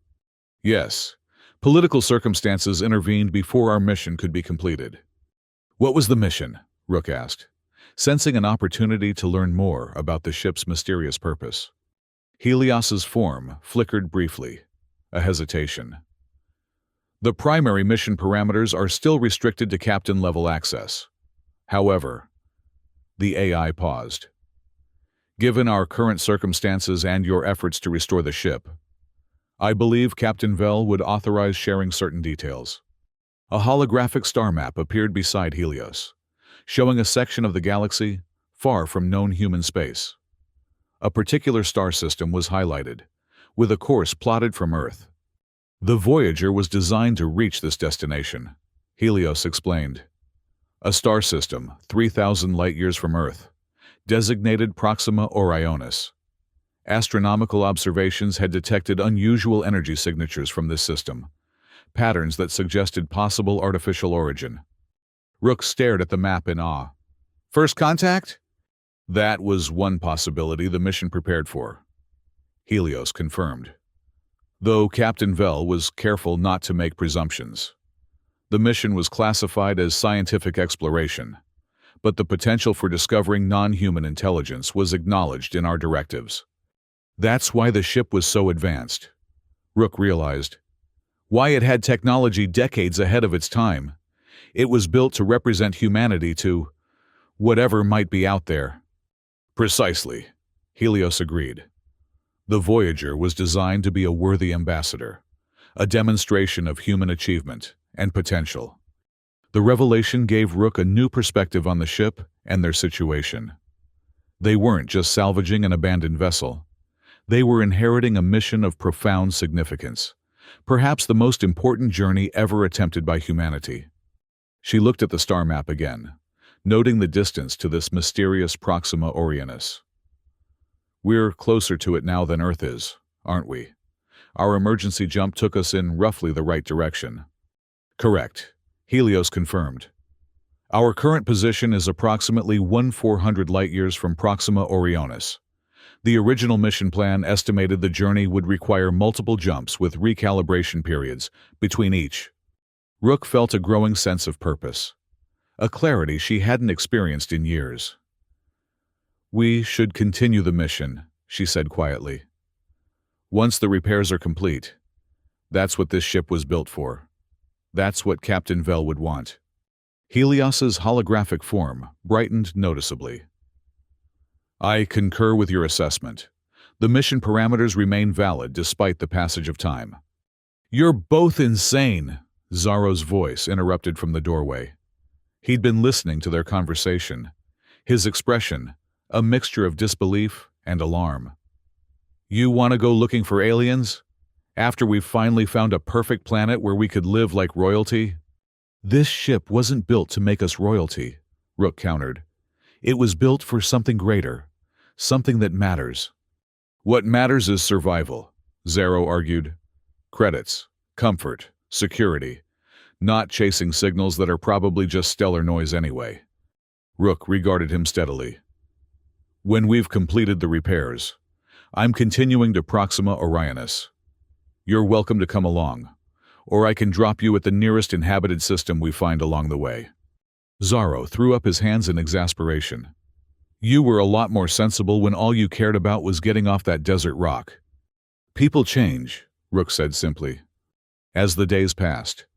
"Yes, political circumstances intervened before our mission could be completed." "What was the mission?" Rook asked, sensing an opportunity to learn more about the ship's mysterious purpose. Helios's form flickered briefly, a hesitation. "The primary mission parameters are still restricted to captain-level access. However," the AI paused, "given our current circumstances and your efforts to restore the ship, I believe Captain Vell would authorize sharing certain details." A holographic star map appeared beside Helios, showing a section of the galaxy far from known human space. A particular star system was highlighted, with a course plotted from Earth. "The Voyager was designed to reach this destination," Helios explained. "A star system 3,000 light-years from Earth, designated Proxima Orionis. Astronomical observations had detected unusual energy signatures from this system, patterns that suggested possible artificial origin." Rook stared at the map in awe. "First contact?" "That was one possibility the mission prepared for," Helios confirmed, though Captain Vell was careful not to make presumptions. The mission was classified as scientific exploration, but the potential for discovering non-human intelligence was acknowledged in our directives. That's why the ship was so advanced, Rook realized. Why it had technology decades ahead of its time. It was built to represent humanity to whatever might be out there. "Precisely," Helios agreed. "The Voyager was designed to be a worthy ambassador, a demonstration of human achievement and potential." The revelation gave Rook a new perspective on the ship and their situation. They weren't just salvaging an abandoned vessel. They were inheriting a mission of profound significance, perhaps the most important journey ever attempted by humanity. She looked at the star map again, noting the distance to this mysterious Proxima Orionis. "We're closer to it now than Earth is, aren't we? Our emergency jump took us in roughly the right direction." "Correct," Helios confirmed. "Our current position is approximately 1,400 light-years from Proxima Orionis. The original mission plan estimated the journey would require multiple jumps with recalibration periods between each." Rook felt a growing sense of purpose, a clarity she hadn't experienced in years. "We should continue the mission," she said quietly. Once the repairs are complete, that's what this ship was built for. That's what Captain Vel would want. Helios's holographic form brightened noticeably. I concur with your assessment. The mission parameters remain valid despite the passage of time. You're both insane, Zaro's voice interrupted from the doorway. He'd been listening to their conversation, his expression a mixture of disbelief and alarm. You want to go looking for aliens? After we've finally found a perfect planet where we could live like royalty? This ship wasn't built to make us royalty, Rook countered. It was built for something greater, something that matters. What matters is survival, Zaro argued. Credits, comfort, security, not chasing signals that are probably just stellar noise anyway. Rook regarded him steadily. When we've completed the repairs, I'm continuing to Proxima Orionis. You're welcome to come along, or I can drop you at the nearest inhabited system we find along the way. Zaro threw up his hands in exasperation. You were a lot more sensible when all you cared about was getting off that desert rock. People change, Rook said simply. As the days passed,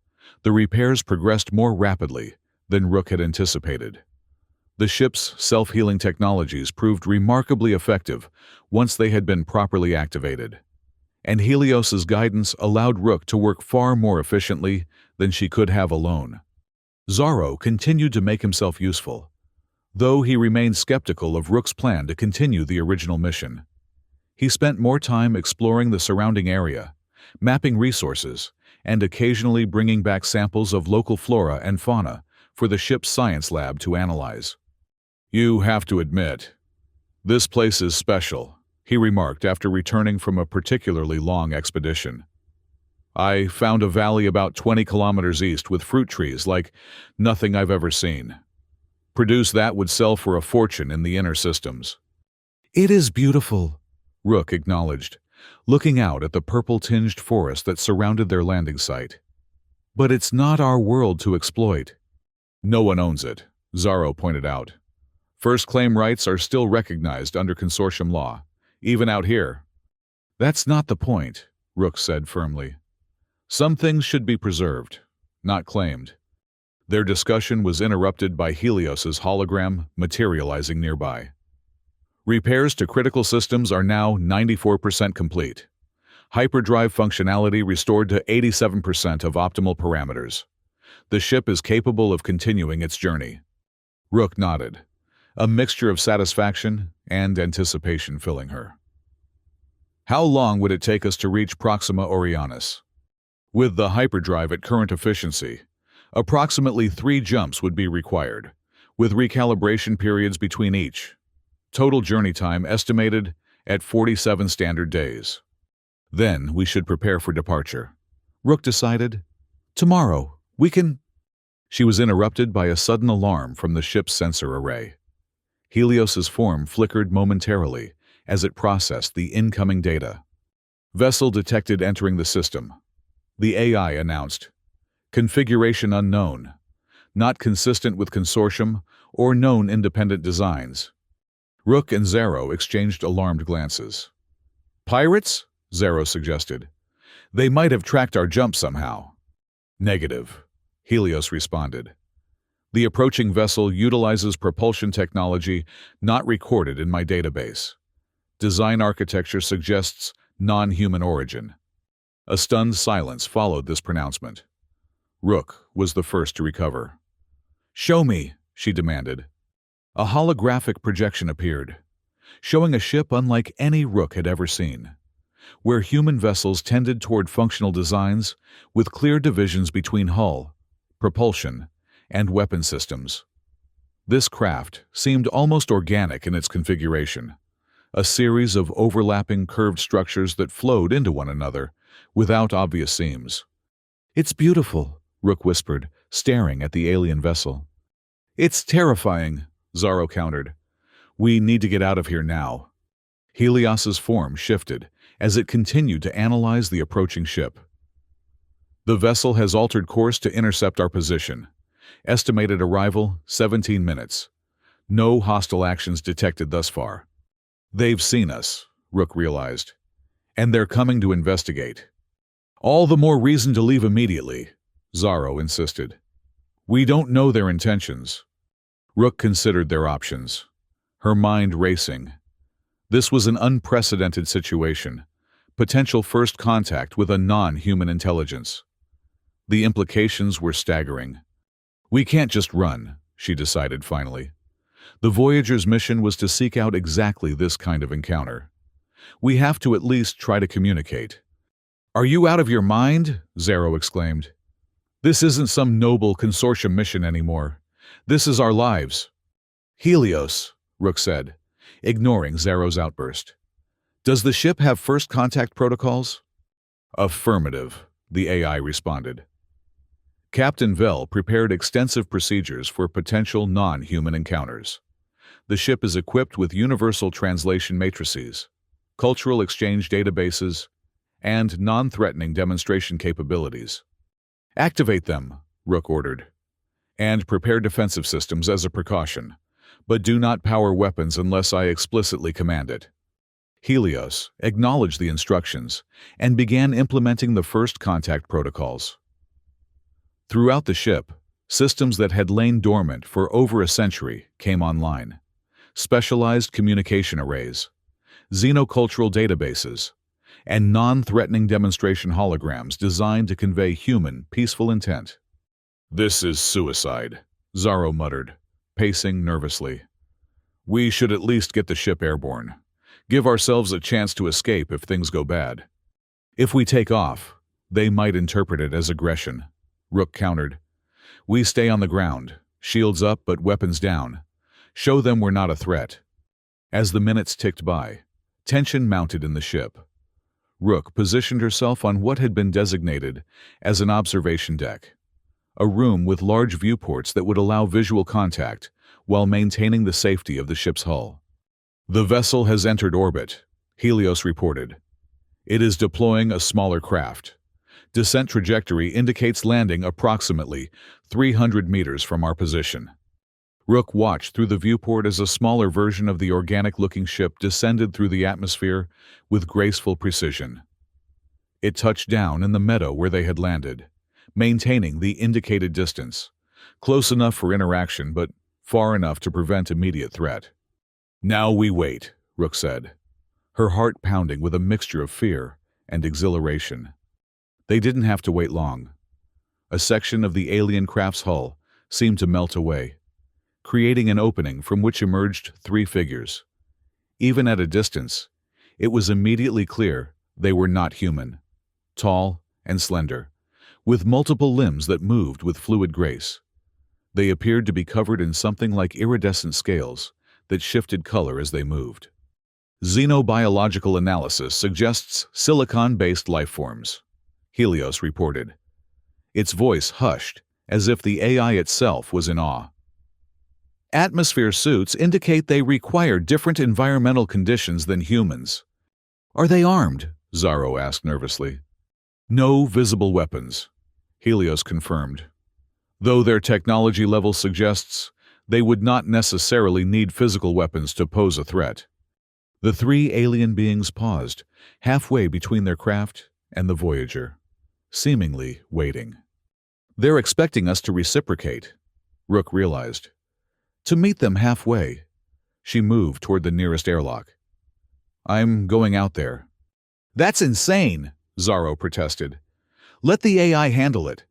the repairs progressed more rapidly than Rook had anticipated. The ship's self-healing technologies proved remarkably effective once they had been properly activated, and Helios's guidance allowed Rook to work far more efficiently than she could have alone. Zaro continued to make himself useful, though he remained skeptical of Rook's plan to continue the original mission. He spent more time exploring the surrounding area, mapping resources, and occasionally bringing back samples of local flora and fauna for the ship's science lab to analyze. You have to admit, this place is special, he remarked after returning from a particularly long expedition. I found a valley about 20 kilometers east with fruit trees like nothing I've ever seen. Produce that would sell for a fortune in the inner systems. It is beautiful, Rook acknowledged, looking out at the purple-tinged forest that surrounded their landing site. But it's not our world to exploit. No one owns it, Zaro pointed out. First claim rights are still recognized under consortium law, even out here. That's not the point, Rook said firmly. Some things should be preserved, not claimed. Their discussion was interrupted by Helios's hologram materializing nearby. Repairs to critical systems are now 94% complete. Hyperdrive functionality restored to 87% of optimal parameters. The ship is capable of continuing its journey. Rook nodded, a mixture of satisfaction and anticipation filling her. How long would it take us to reach Proxima Orionis? With the hyperdrive at current efficiency, approximately 3 jumps would be required, with recalibration periods between each. Total journey time estimated at 47 standard days. Then we should prepare for departure. Rook decided. Tomorrow, we can... She was interrupted by a sudden alarm from the ship's sensor array. Helios's form flickered momentarily as it processed the incoming data. Vessel detected entering the system. The AI announced, configuration unknown, not consistent with consortium or known independent designs. Rook and Zaro exchanged alarmed glances. Pirates? Zaro suggested. They might have tracked our jump somehow. Negative, Helios responded. The approaching vessel utilizes propulsion technology not recorded in my database. Design architecture suggests non-human origin. A stunned silence followed this pronouncement. Rook was the first to recover. Show me, she demanded. A holographic projection appeared, showing a ship unlike any Rook had ever seen, where human vessels tended toward functional designs with clear divisions between hull, propulsion, and weapon systems. This craft seemed almost organic in its configuration, a series of overlapping curved structures that flowed into one another without obvious seams. It's beautiful, Rook whispered, staring at the alien vessel. It's terrifying, Zaro countered. We need to get out of here now. Helios's form shifted as it continued to analyze the approaching ship. The vessel has altered course to intercept our position. Estimated arrival, 17 minutes. No hostile actions detected thus far. They've seen us, Rook realized. And they're coming to investigate. All the more reason to leave immediately, Zorro insisted. We don't know their intentions. Rook considered their options, her mind racing. This was an unprecedented situation, potential first contact with a non-human intelligence. The implications were staggering. We can't just run, she decided finally. The Voyager's mission was to seek out exactly this kind of encounter. We have to at least try to communicate. Are you out of your mind? Zorro exclaimed. This isn't some noble consortium mission anymore. This is our lives. Helios, Rook said, ignoring Zorro's outburst. Does the ship have first contact protocols? Affirmative, the AI responded. Captain Vell prepared extensive procedures for potential non-human encounters. The ship is equipped with universal translation matrices, cultural exchange databases, and non-threatening demonstration capabilities. Activate them, Rook ordered, and prepare defensive systems as a precaution, but do not power weapons unless I explicitly command it. Helios acknowledged the instructions and began implementing the first contact protocols. Throughout the ship, systems that had lain dormant for over a century came online. Specialized communication arrays, xenocultural databases, and non-threatening demonstration holograms designed to convey human, peaceful intent. This is suicide, Zorro muttered, pacing nervously. We should at least get the ship airborne. Give ourselves a chance to escape if things go bad. If we take off, they might interpret it as aggression, Rook countered. We stay on the ground, shields up but weapons down. Show them we're not a threat. As the minutes ticked by, tension mounted in the ship. Rook positioned herself on what had been designated as an observation deck, a room with large viewports that would allow visual contact while maintaining the safety of the ship's hull. The vessel has entered orbit, Helios reported. It is deploying a smaller craft. Descent trajectory indicates landing approximately 300 meters from our position. Rook watched through the viewport as a smaller version of the organic-looking ship descended through the atmosphere with graceful precision. It touched down in the meadow where they had landed, maintaining the indicated distance, close enough for interaction but far enough to prevent immediate threat. Now we wait, Rook said, her heart pounding with a mixture of fear and exhilaration. They didn't have to wait long. A section of the alien craft's hull seemed to melt away, creating an opening from which emerged three figures. Even at a distance, it was immediately clear they were not human, tall and slender, with multiple limbs that moved with fluid grace. They appeared to be covered in something like iridescent scales that shifted color as they moved. Xenobiological analysis suggests silicon-based life forms, Helios reported. Its voice hushed, as if the AI itself was in awe. Atmosphere suits indicate they require different environmental conditions than humans. Are they armed? Zorro asked nervously. No visible weapons, Helios confirmed. Though their technology level suggests they would not necessarily need physical weapons to pose a threat. The three alien beings paused, halfway between their craft and the Voyager, seemingly waiting. They're expecting us to reciprocate, Rook realized. To meet them halfway. She moved toward the nearest airlock. I'm going out there. That's insane, Zorro protested. Let the AI handle it.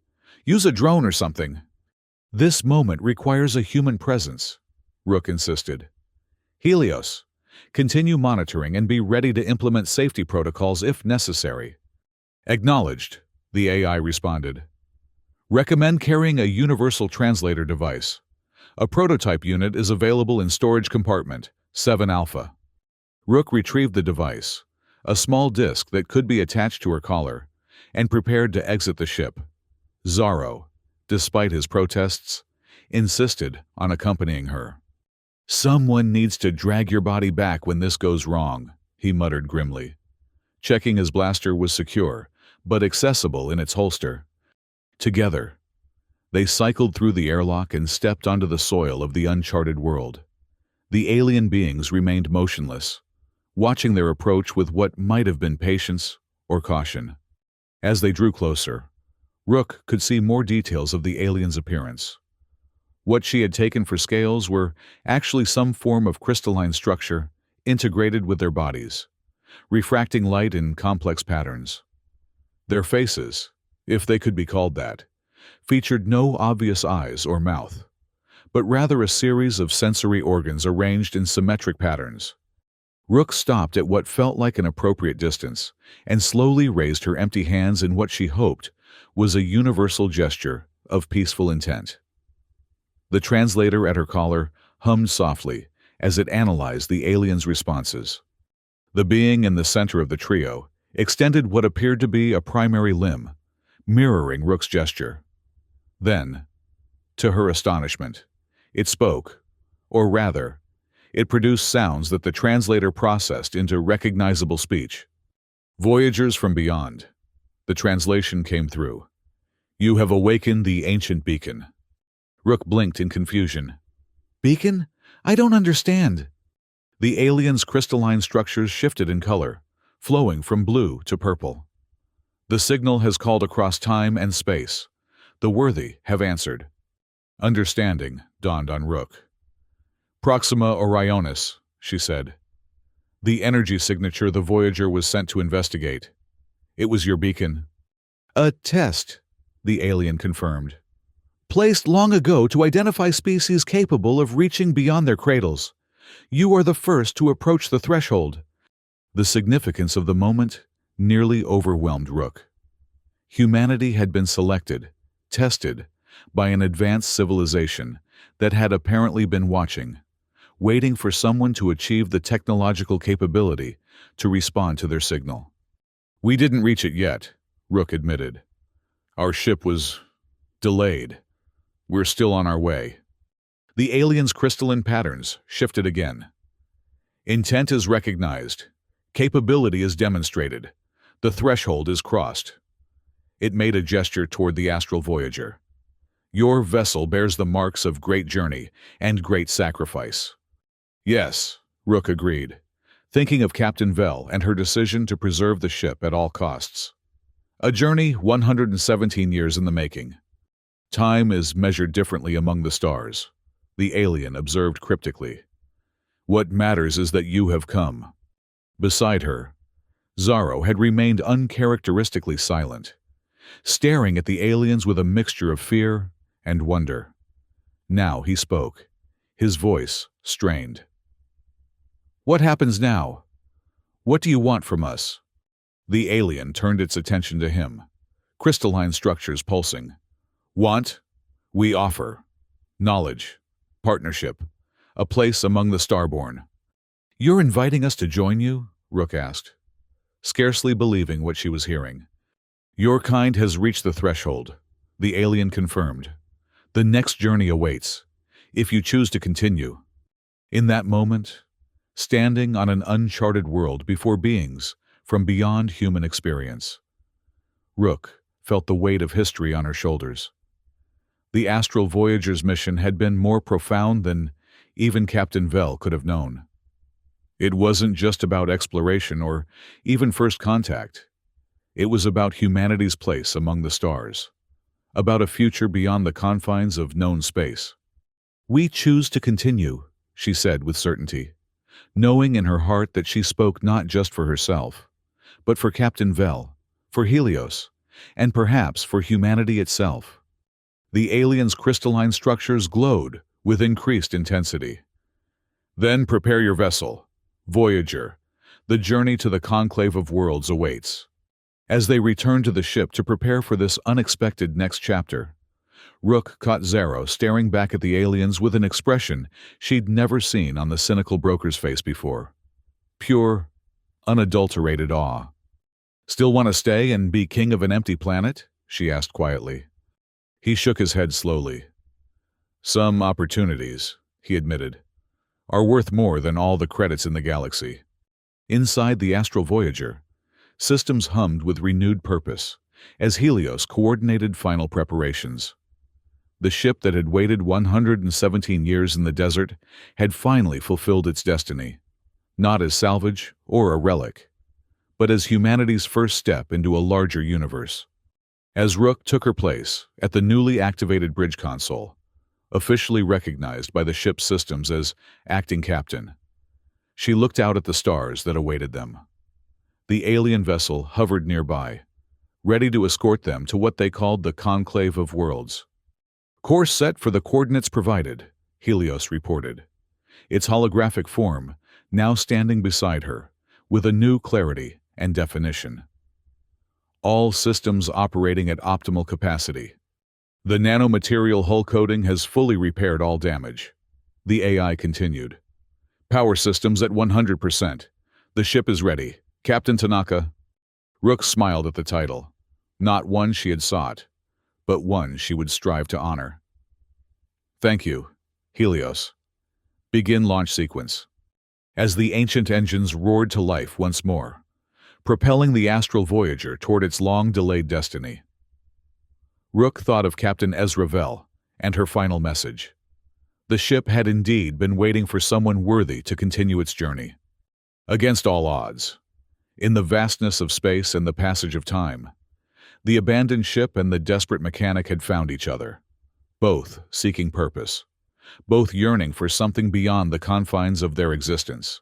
Use a drone or something. This moment requires a human presence, Rook insisted. Helios, continue monitoring and be ready to implement safety protocols if necessary. Acknowledged, the AI responded. Recommend carrying a universal translator device. A prototype unit is available in storage compartment 7 Alpha. Rook retrieved the device, a small disc that could be attached to her collar, and prepared to exit the ship. Zorro, despite his protests, insisted on accompanying her. Someone needs to drag your body back when this goes wrong, he muttered grimly. Checking his blaster was secure, but accessible in its holster. Together, they cycled through the airlock and stepped onto the soil of the uncharted world. The alien beings remained motionless, watching their approach with what might have been patience or caution. As they drew closer, Rook could see more details of the aliens' appearance. What she had taken for scales were actually some form of crystalline structure integrated with their bodies, refracting light in complex patterns. Their faces, if they could be called that, featured no obvious eyes or mouth, but rather a series of sensory organs arranged in symmetric patterns. Rook stopped at what felt like an appropriate distance and slowly raised her empty hands in what she hoped was a universal gesture of peaceful intent. The translator at her collar hummed softly as it analyzed the aliens' responses. The being in the center of the trio extended what appeared to be a primary limb, mirroring Rook's gesture. Then, to her astonishment, it spoke, or rather, it produced sounds that the translator processed into recognizable speech. "Voyagers from beyond," the translation came through. "You have awakened the ancient beacon." Rook blinked in confusion. "Beacon? I don't understand." The aliens' crystalline structures shifted in color, flowing from blue to purple. "The signal has called across time and space. The worthy have answered." Understanding dawned on Rook. "Proxima Orionis," she said. "The energy signature the Voyager was sent to investigate. It was your beacon." "A test," the alien confirmed. "Placed long ago to identify species capable of reaching beyond their cradles. You are the first to approach the threshold." The significance of the moment nearly overwhelmed Rook. Humanity had been selected, tested, by an advanced civilization that had apparently been watching, waiting for someone to achieve the technological capability to respond to their signal. "We didn't reach it yet," Rook admitted. "Our ship was delayed. We're still on our way." The aliens' crystalline patterns shifted again. "Intent is recognized. Capability is demonstrated. The threshold is crossed." It made a gesture toward the astral Voyager. "Your vessel bears the marks of great journey and great sacrifice." "Yes," Rook agreed, thinking of Captain Vell and her decision to preserve the ship at all costs. "A journey 117 years in the making. Time is measured differently among the stars," the alien observed cryptically. "What matters is that you have come." Beside her, Zaro had remained uncharacteristically silent, staring at the aliens with a mixture of fear and wonder. Now he spoke, his voice strained. "What happens now? What do you want from us?" The alien turned its attention to him, crystalline structures pulsing. "Want? We offer. Knowledge. Partnership. A place among the starborn." "You're inviting us to join you?" Rook asked, scarcely believing what she was hearing. "Your kind has reached the threshold," the alien confirmed. "The next journey awaits, if you choose to continue." In that moment, standing on an uncharted world before beings from beyond human experience, Rook felt the weight of history on her shoulders. The astral Voyager's mission had been more profound than even Captain Vell could have known. It wasn't just about exploration or even first contact. It was about humanity's place among the stars, about a future beyond the confines of known space. "We choose to continue," she said with certainty, knowing in her heart that she spoke not just for herself, but for Captain Vell, for Helios, and perhaps for humanity itself. The aliens' crystalline structures glowed with increased intensity. "Then prepare your vessel, Voyager. The journey to the conclave of worlds awaits." As they returned to the ship to prepare for this unexpected next chapter, Rook caught Zaro staring back at the aliens with an expression she'd never seen on the cynical broker's face before. Pure, unadulterated awe. "Still want to stay and be king of an empty planet?" she asked quietly. He shook his head slowly. "Some opportunities," he admitted, "are worth more than all the credits in the galaxy." Inside the astral Voyager, systems hummed with renewed purpose as Helios coordinated final preparations. The ship that had waited 117 years in the desert had finally fulfilled its destiny. not as salvage or a relic, but as humanity's first step into a larger universe. As Rook took her place at the newly activated bridge console, officially recognized by the ship's systems as acting captain, she looked out at the stars that awaited them. The alien vessel hovered nearby, ready to escort them to what they called the Conclave of Worlds. "Course set for the coordinates provided," Helios reported, its holographic form now standing beside her, with a new clarity and definition. "All systems operating at optimal capacity. The nanomaterial hull coating has fully repaired all damage," the AI continued. "Power systems at 100%. The ship is ready. Captain Tanaka." Rook smiled at the title, not one she had sought, but one she would strive to honor. "Thank you, Helios. Begin launch sequence." As the ancient engines roared to life once more, propelling the astral Voyager toward its long-delayed destiny. Rook thought of Captain Ezra Vell and her final message. The ship had indeed been waiting for someone worthy to continue its journey. Against all odds, in the vastness of space and the passage of time, the abandoned ship and the desperate mechanic had found each other, both seeking purpose, both yearning for something beyond the confines of their existence.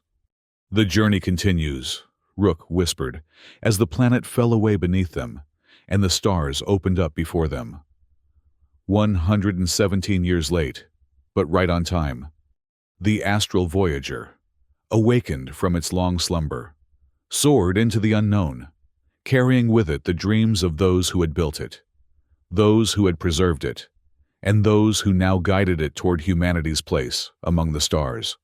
"The journey continues," Rook whispered, as the planet fell away beneath them and the stars opened up before them. 117 years late, but right on time. The astral Voyager, awakened from its long slumber, soared into the unknown, carrying with it the dreams of those who had built it, those who had preserved it, and those who now guided it toward humanity's place among the stars.